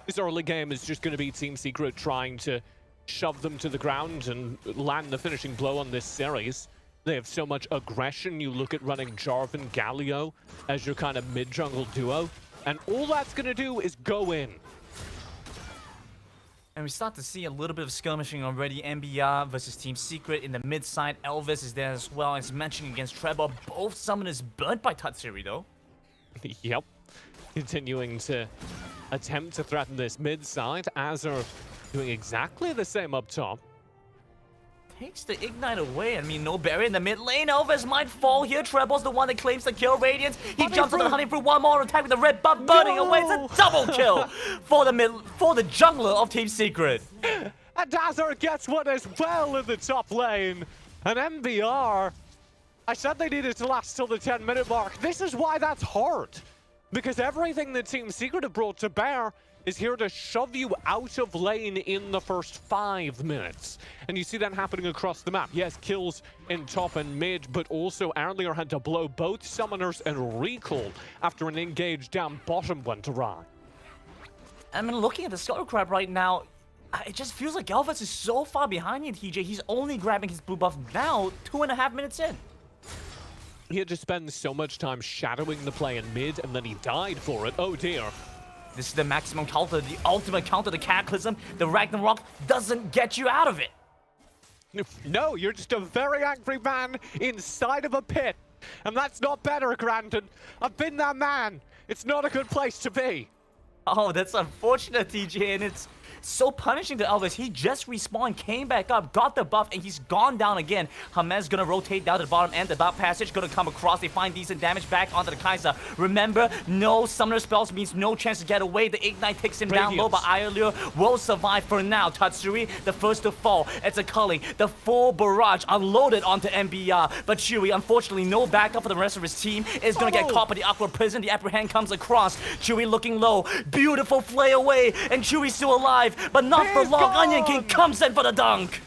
This early game is just going to be Team Secret trying to shove them to the ground and land the finishing blow on this series. They have so much aggression. You look at running Jarvan Galio as your kind of mid-jungle duo, and all that's going to do is go in. And we start to see a little bit of skirmishing already. MBR versus Team Secret in the mid side. Elvis is there as well, as mentioned against Trevor. Both summoners burnt by Tatsuri though. Yep. Continuing to attempt to threaten this mid side. Azur doing exactly the same up top. takes the Ignite away. I mean, no barrier in the mid lane. Elvis might fall here. Treble's the one that claims the kill. Radiance, he jumps on the Honey Fruit. One more attack with the red buff burning away. It's a double kill for the jungler of Team Secret. And Dazzler gets one as well in the top lane. And MBR, I said they needed to last till the 10-minute mark. This is why that's hard. Because everything that Team Secret have brought to bear is here to shove you out of lane in the first 5 minutes. And you see that happening across the map. Yes, kills in top and mid, but also earlier had to blow both summoners and recall after an engage down bottom went awry. I mean, looking at the Scuttle Crab right now, it just feels like Elvis is so far behind you, TJ. He's only grabbing his blue buff now, 2.5 minutes in. He had to spend so much time shadowing the play in mid, and then he died for it. Oh dear. This is the maximum counter, the ultimate counter, the Cataclysm. The Ragnarok doesn't get you out of it. No, you're just a very angry man inside of a pit. And that's not better, Grandin. I've been that man. It's not a good place to be. Oh, that's unfortunate, TJ, and it's so punishing to Elvis. He just respawned, came back up, got the buff, and he's gone down again. Hamez gonna rotate down to the bottom end. The bot passage gonna come across. They find decent damage back onto the Kai'Sa. Remember, no summoner spells means no chance to get away. The Ignite takes him down low, but Irelia will survive for now. Tatsuri, the first to fall. It's a culling. The full barrage unloaded onto MBR. But Chewy, unfortunately, no backup for the rest of his team. Is gonna get caught by the Aqua Prison. The Apprehend comes across. Chewy looking low. Beautiful flay away, and Chewy's still alive. But not for long. Onion King comes in for the dunk.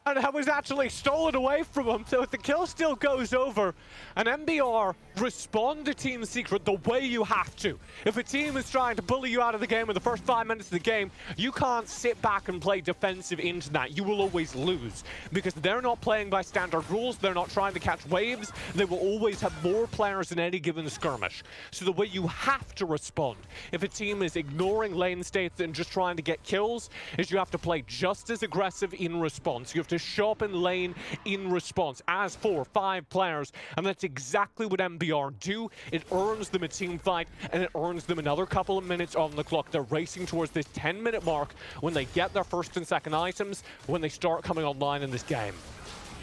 And that was actually stolen away from him, so the kill still goes over. And MBR respond to Team Secret the way you have to. If a team is trying to bully you out of the game in the first 5 minutes of the game, you can't sit back and play defensive into that. You will always lose. Because they're not playing by standard rules, they're not trying to catch waves, they will always have more players in any given skirmish. So the way you have to respond, if a team is ignoring lane states and just trying to get kills, is you have to play just as aggressive in response. You have to sharpen lane in response as 4 or 5 players, and that's exactly what MBR do. It earns them a team fight, and it earns them another couple of minutes on the clock. They're racing towards this 10-minute mark when they get their first and second items, when they start coming online in this game.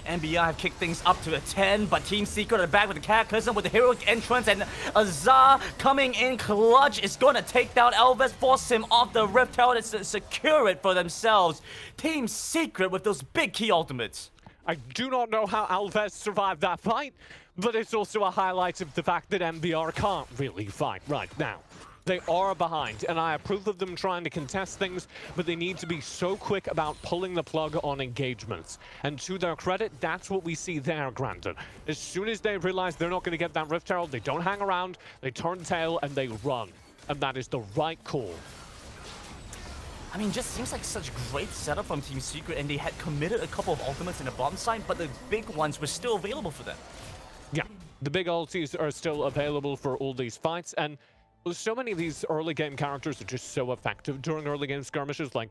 MBR have kicked things up to a 10, but Team Secret are back with the Cataclysm with the heroic entrance, and Azar coming in clutch is going to take down Elvis, force him off the Rift Tower to secure it for themselves. Team Secret with those big key ultimates. I do not know how Alves survived that fight, but it's also a highlight of the fact that MBR can't really fight right now. They are behind, and I approve of them trying to contest things, but they need to be so quick about pulling the plug on engagements. And to their credit, that's what we see there, Grandin. As soon as they realize they're not going to get that Rift Herald, they don't hang around, they turn tail, and they run. And that is the right call. I mean, just seems like such great setup from Team Secret, and they had committed a couple of ultimates in the bottom side, but the big ones were still available for them. Yeah, the big ultis are still available for all these fights, and so many of these early game characters are just so effective during early game skirmishes. Like,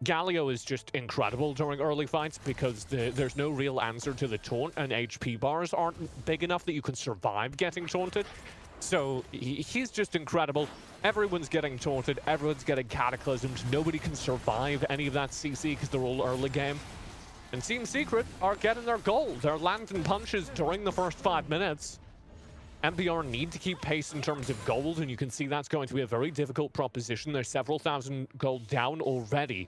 Galio is just incredible during early fights because there's no real answer to the taunt, and HP bars aren't big enough that you can survive getting taunted. So he's just incredible. Everyone's getting taunted, everyone's getting cataclysmed. Nobody can survive any of that CC because they're all early game. And Team Secret are getting their gold. They're landing punches during the first 5 minutes. MBR need to keep pace in terms of gold, and you can see that's going to be a very difficult proposition. They're several thousand gold down already.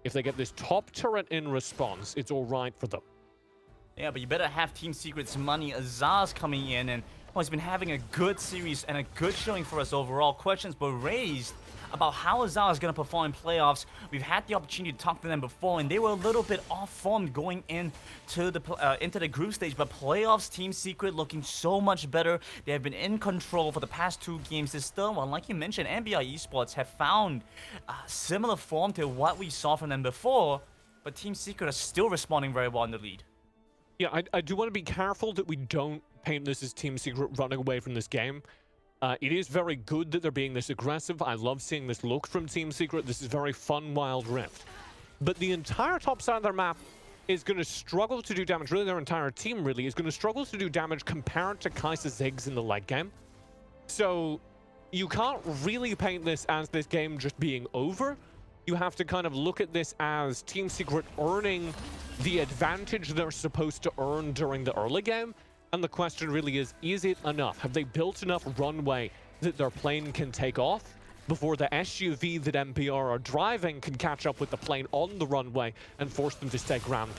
If they get this top turret in response, it's all right for them. Yeah, but you better have Team Secret's money. Azar's coming in, and well, he's been having a good series and a good showing for us overall. Questions were raised about how Azar is going to perform in playoffs. We've had the opportunity to talk to them before, and they were a little bit off form going into the group stage. But playoffs, Team Secret looking so much better. They have been in control for the past 2 games. This still, well, like you mentioned, MBR Esports have found similar form to what we saw from them before, but Team Secret are still responding very well in the lead. Yeah, I do want to be careful that we don't paint this as Team Secret running away from this game. It is very good that they're being this aggressive. I love seeing this look from Team Secret. This is very fun, Wild Rift. But the entire top side of their map is going to struggle to do damage. Really, their entire team really is going to struggle to do damage compared to Kai'Sa Ziggs in the late game. So you can't really paint this as this game just being over. you have to kind of look at this as Team Secret earning the advantage they're supposed to earn during the early game. And the question really is it enough? Have they built enough runway that their plane can take off before the SUV that MBR are driving can catch up with the plane on the runway and force them to stay ground?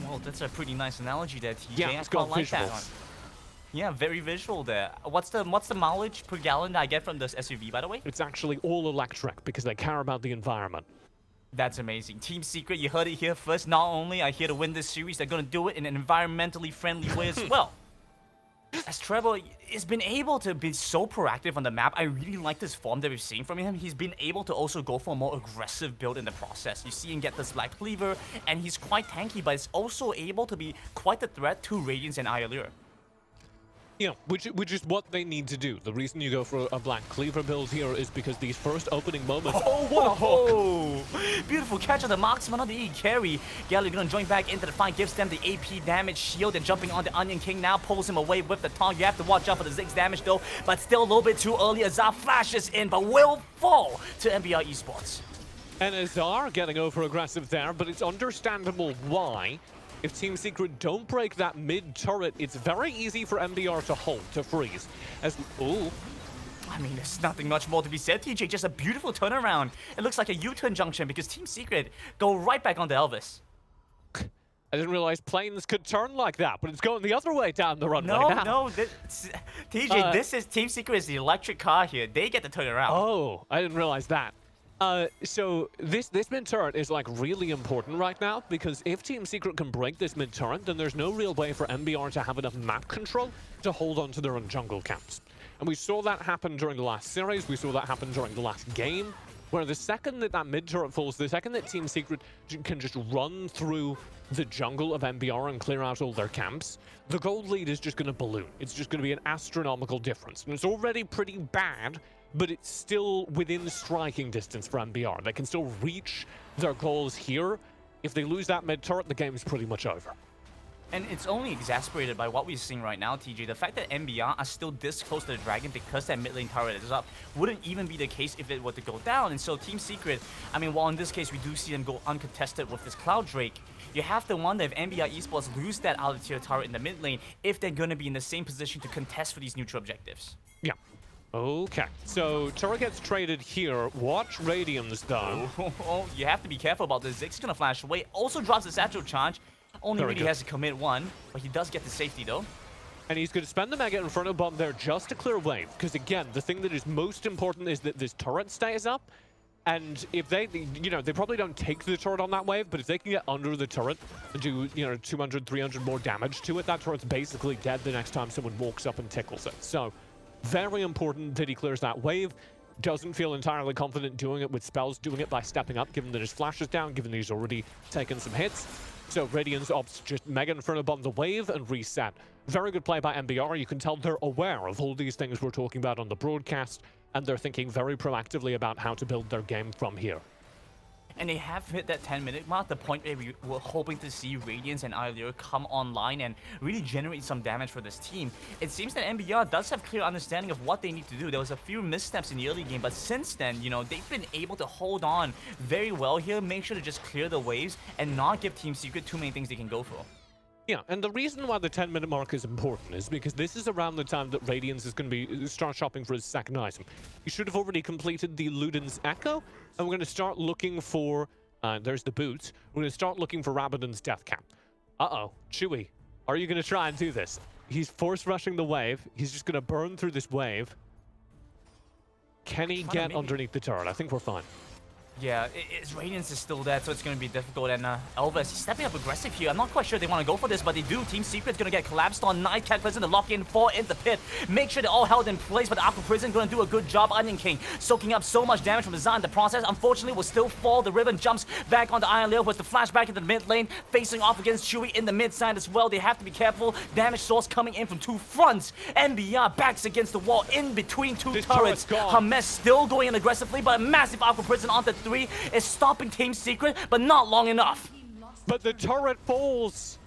Well, that's a pretty nice analogy there, TJ. Yeah, it's got like visuals. that one. Yeah, very visual there. What's the mileage per gallon that I get from this SUV, by the way? It's actually all electric because they care about the environment. That's amazing. Team Secret, you heard it here first. Not only are here to win this series, they're going to do it in an environmentally friendly way as well. As Trevor has been able to be so proactive on the map, I really like this form that we've seen from him. He's been able to also go for a more aggressive build in the process. You see him get this Black Cleaver, and he's quite tanky, but he's also able to be quite a threat to Radiance and Iallure. Yeah, which is what they need to do. The reason you go for a Black Cleaver build here is because these first opening moments... Oh, what a hook! Beautiful catch on the marksman on the E carry. Galio gonna join back into the fight, gives them the AP damage shield, and jumping on the Onion King now pulls him away with the taunt. You have to watch out for the Ziggs damage though, but still a little bit too early. Azar flashes in, but will fall to MBR Esports. And Azar getting over aggressive there, but it's understandable why. If Team Secret don't break that mid turret, it's very easy for MBR to hold, to freeze. Ooh. I mean, there's nothing much more to be said, TJ. Just a beautiful turnaround. It looks like a U-turn junction because Team Secret go right back onto Elvis. I didn't realize planes could turn like that, but it's going the other way down the runway now. No, TJ, this is Team Secret is the electric car here. They get to turn around. Oh, I didn't realize that. So this mid turret is like really important right now because if Team Secret can break this mid turret, then there's no real way for MBR to have enough map control to hold on to their own jungle camps. And we saw that happen during the last series, we saw that happen during the last game, where the second that mid turret falls, the second that Team Secret can just run through the jungle of MBR and clear out all their camps, the gold lead is just going to balloon. It's just going to be an astronomical difference. And it's already pretty bad, but it's still within striking distance for MBR. They can still reach their goals here. If they lose that mid turret, the game's pretty much over. And it's only exacerbated by what we're seeing right now, TJ. The fact that MBR are still this close to the Dragon because that mid lane turret is up wouldn't even be the case if it were to go down. And so Team Secret, I mean, while in this case we do see them go uncontested with this Cloud Drake, you have to wonder if MBR Esports lose that out of tier turret in the mid lane, if they're going to be in the same position to contest for these neutral objectives. Yeah. Okay, so turret gets traded here. Watch Radiance though. Oh, you have to be careful about this. Ziggs gonna flash away. Also drops the satchel charge. Only really has to commit one, but he does get the safety though. And he's going to spend the Mega Inferno Bomb there just to clear wave. Because again, the thing that is most important is that this turret stays up. And if they, they probably don't take the turret on that wave, but if they can get under the turret and do, 200, 300 more damage to it, that turret's basically dead the next time someone walks up and tickles it. So, very important that he clears that wave. Doesn't feel entirely confident doing it with spells, doing it by stepping up, given that his flash is down, given that he's already taken some hits. So Radiance opts just Mega Inferno Bomb the wave and reset. Very good play by MBR. You can tell they're aware of all these things we're talking about on the broadcast, and they're thinking very proactively about how to build their game from here. And they have hit that 10-minute mark, the point where we were hoping to see Radiance and Iallure come online and really generate some damage for this team. It seems that MBR does have clear understanding of what they need to do. There was a few missteps in the early game, but since then, they've been able to hold on very well here, make sure to just clear the waves and not give Team Secret too many things they can go for. Yeah, and the reason why the 10-minute mark is important is because this is around the time that Radiance is going to start shopping for his second item. He should have already completed the Luden's Echo, and we're going to start looking for... there's the boots. We're going to start looking for Rabadon's Death Cap. Uh-oh. Chewy, are you going to try and do this? He's force rushing the wave. He's just going to burn through this wave. Can he get underneath the turret? I think we're fine. Yeah, his Radiance is still there, so it's going to be difficult. And Elvis, he's stepping up aggressive here. I'm not quite sure they want to go for this, but they do. Team Secret's going to get collapsed on. Night Cataclysm to lock in 4 in the pit. Make sure they're all held in place, but the Aqua Prison going to do a good job. Onion King soaking up so much damage from the Zan in the process. Unfortunately, will still fall. The Ribbon jumps back onto Iallure with the flashback in the mid lane, facing off against Chewy in the mid side as well. They have to be careful. Damage source coming in from 2 fronts. MBR backs against the wall in between 2 turrets. Hames still going in aggressively, but a massive Aqua Prison onto 3 is stopping Team Secret, but not long enough. But the turret falls,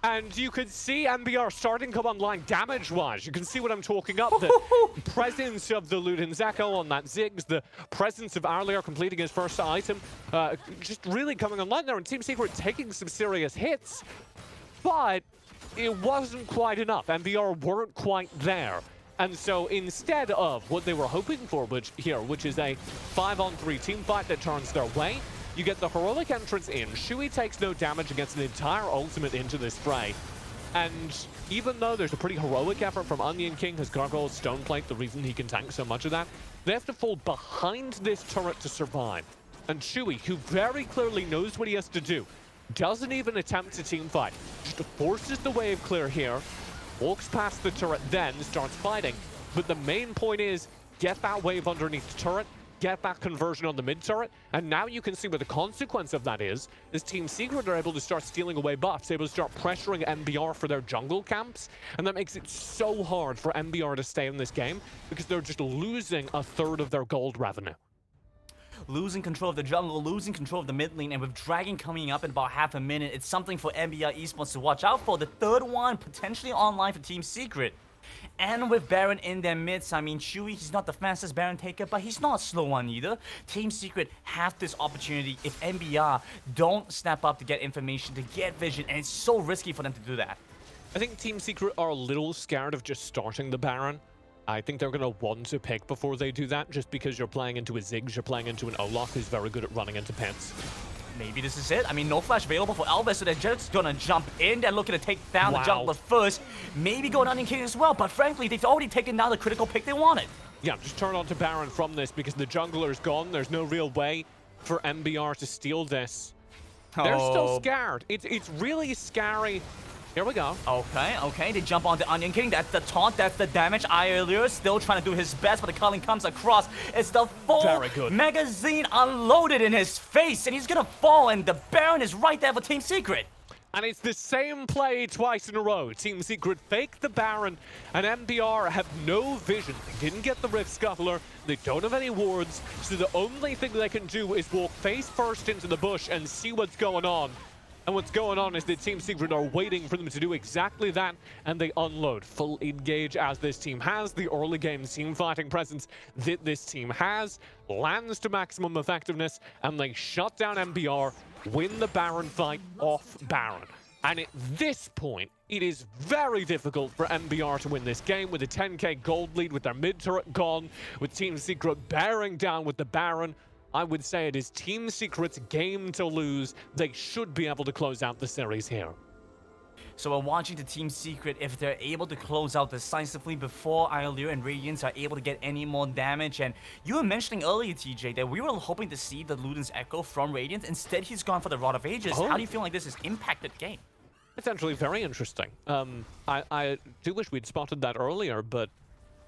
And you can see MBR starting to come online damage-wise. You can see what I'm talking up. The presence of the Ludens Echo on that Ziggs, the presence of Arlier completing his first item, just really coming online there. And Team Secret taking some serious hits, but it wasn't quite enough. MBR weren't quite there. And so instead of what they were hoping for which is a 5-on-3 team fight that turns their way, you get the heroic entrance in. Shui takes no damage against an entire ultimate into this fray. And even though there's a pretty heroic effort from Onion King, his gargoyle stoneplate, the reason he can tank so much of that, they have to fall behind this turret to survive. And Shui, who very clearly knows what he has to do, doesn't even attempt to team fight. Just forces the wave clear here, walks past the turret, then starts fighting. But the main point is, get that wave underneath the turret, get that conversion on the mid turret, and now you can see what the consequence of that is Team Secret are able to start stealing away buffs, able to start pressuring MBR for their jungle camps, and that makes it so hard for MBR to stay in this game because they're just losing a third of their gold revenue. Losing control of the jungle, losing control of the mid lane, and with Dragon coming up in about half a minute, it's something for MBR Esports to watch out for. The third one potentially online for Team Secret. And with Baron in their midst, I mean, Shui, he's not the fastest Baron taker, but he's not a slow one either. Team Secret have this opportunity if MBR don't snap up to get information, to get vision, and it's so risky for them to do that. I think Team Secret are a little scared of just starting the Baron. I think they're going to want to pick before they do that, just because you're playing into a Ziggs, you're playing into an Olaf who's very good at running into pits. Maybe this is it. I mean, no flash available for Elvis, so they're just gonna jump in. They're looking to take down the jungler first. Maybe go Onion King as well, but frankly, they've already taken down the critical pick they wanted. Yeah, just turn on to Baron from this because the jungler's gone. There's no real way for MBR to steal this. They're still scared. It's really scary. Here we go. Okay, they jump on the Onion King. That's the taunt, that's the damage. Iolure still trying to do his best, but the culling comes across. It's the full magazine unloaded in his face, and he's gonna fall, and the Baron is right there for Team Secret. And it's the same play twice in a row. Team Secret fake the Baron, and MBR have no vision. They didn't get the Rift Scuttler, they don't have any wards, so the only thing they can do is walk face first into the bush and see what's going on. And what's going on is that Team Secret are waiting for them to do exactly that, and they unload. Full engage as this team has, the early game team fighting presence that this team has, lands to maximum effectiveness, and they shut down MBR, win the Baron fight off Baron. And at this point, it is very difficult for MBR to win this game with a 10k gold lead, with their mid turret gone, with Team Secret bearing down with the Baron. I would say it is Team Secret's game to lose. They should be able to close out the series here. So we're watching the Team Secret if they're able to close out decisively before Iolure and Radiance are able to get any more damage. And you were mentioning earlier, TJ, that we were hoping to see the Ludens Echo from Radiance. Instead, he's gone for the Rod of Ages. How do you feel like this has impacted the game? It's actually very interesting. I do wish we'd spotted that earlier, but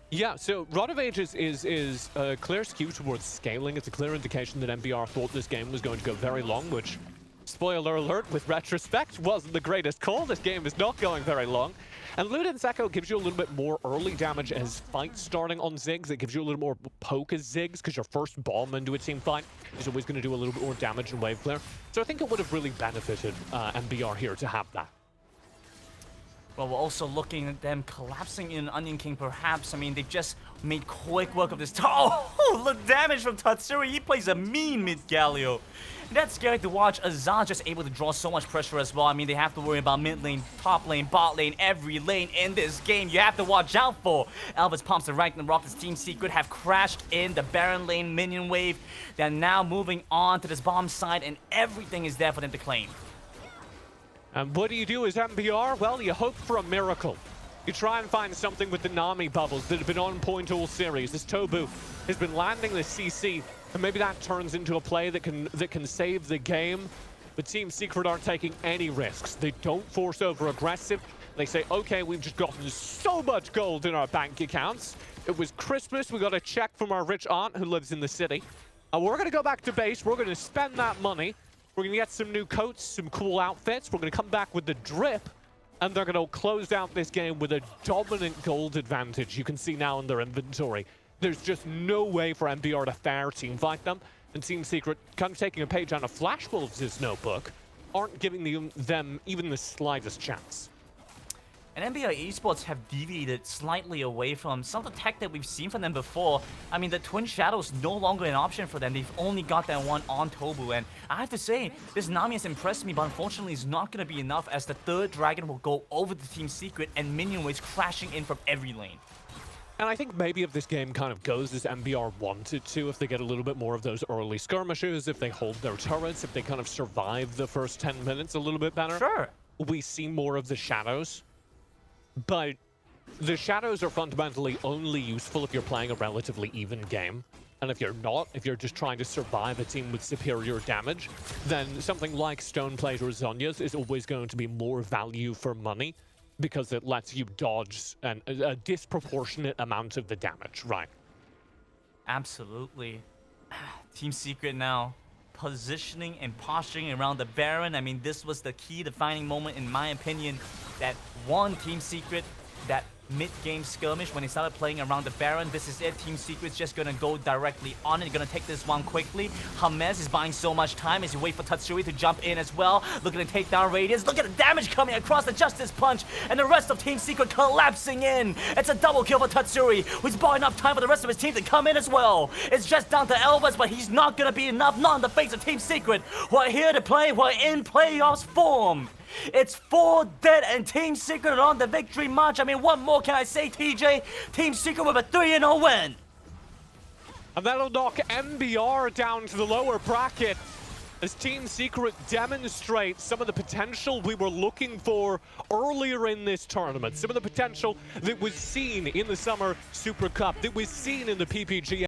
yeah, so Rod of Ages is a clear skew towards scaling. It's a clear indication that MBR thought this game was going to go very long, which, spoiler alert, with retrospect, wasn't the greatest call. This game is not going very long. And Ludens Echo gives you a little bit more early damage as fights starting on Ziggs. It gives you a little more poke as Ziggs, because your first bomb into a team fight is always going to do a little bit more damage in wave clear. So I think it would have really benefited MBR here to have that. Well, we're also looking at them collapsing in Onion King, perhaps. I mean, they've just made quick work of this. Oh, the damage from Tatsuri. He plays a mean mid-Galio. That's scary to watch. Azar just able to draw so much pressure as well. I mean, they have to worry about mid lane, top lane, bot lane, every lane in this game. You have to watch out for. Elvis pumps the Ragnarok. His Team Secret have crashed in the Baron lane minion wave. They're now moving on to this bomb side, and everything is there for them to claim. And what do you do as MBR? Well, you hope for a miracle. You try and find something with the Nami bubbles that have been on point all series. This Tobu has been landing the CC, and maybe that turns into a play that can save the game. But Team Secret aren't taking any risks. They don't force over aggressive. They say, okay, we've just gotten so much gold in our bank accounts. It was Christmas. We got a check from our rich aunt who lives in the city. We're going to go back to base. We're going to spend that money. We're going to get some new coats, some cool outfits. We're going to come back with the drip, and they're going to close out this game with a dominant gold advantage. You can see now in their inventory. There's just no way for MBR to fair team fight them. And Team Secret, kind of taking a page out of Flash Wolves' notebook, aren't giving them even the slightest chance. And MBR Esports have deviated slightly away from some of the tech that we've seen from them before. I mean, the Twin Shadow is no longer an option for them. They've only got that one on Tobu. And I have to say, this Nami has impressed me, but unfortunately it's not going to be enough as the third Dragon will go over the Team Secret and minion waves crashing in from every lane. And I think maybe if this game kind of goes as MBR wanted to, if they get a little bit more of those early skirmishes, if they hold their turrets, if they kind of survive the first 10 minutes a little bit better, Sure. we see more of the shadows. But the shadows are fundamentally only useful if you're playing a relatively even game. And if you're not, if you're just trying to survive a team with superior damage, then something like Stoneplate or Zhonya's is always going to be more value for money because it lets you dodge a disproportionate amount of the damage, right? Absolutely. Team Secret now positioning and posturing around the Baron. I mean, this was the key defining moment, in my opinion, that won Team Secret that mid-game skirmish when they started playing around the Baron. This is it. Team Secret's just gonna go directly on it. Gonna take this one quickly. James is buying so much time as he wait for Tatsuri to jump in as well. Looking to take down Radiance. Look at the damage coming across the Justice Punch, and the rest of Team Secret collapsing in. It's a double kill for Tatsuri, who's bought enough time for the rest of his team to come in as well. It's just down to Elvis, but he's not gonna be enough. Not in the face of Team Secret, who are here to play, who are in playoffs form. It's 4 dead and Team Secret on the victory march. I mean, what more can I say, TJ? Team Secret with a 3-0 win. And that'll knock MBR down to the lower bracket as Team Secret demonstrates some of the potential we were looking for earlier in this tournament. Some of the potential that was seen in the Summer Super Cup, that was seen in the PPG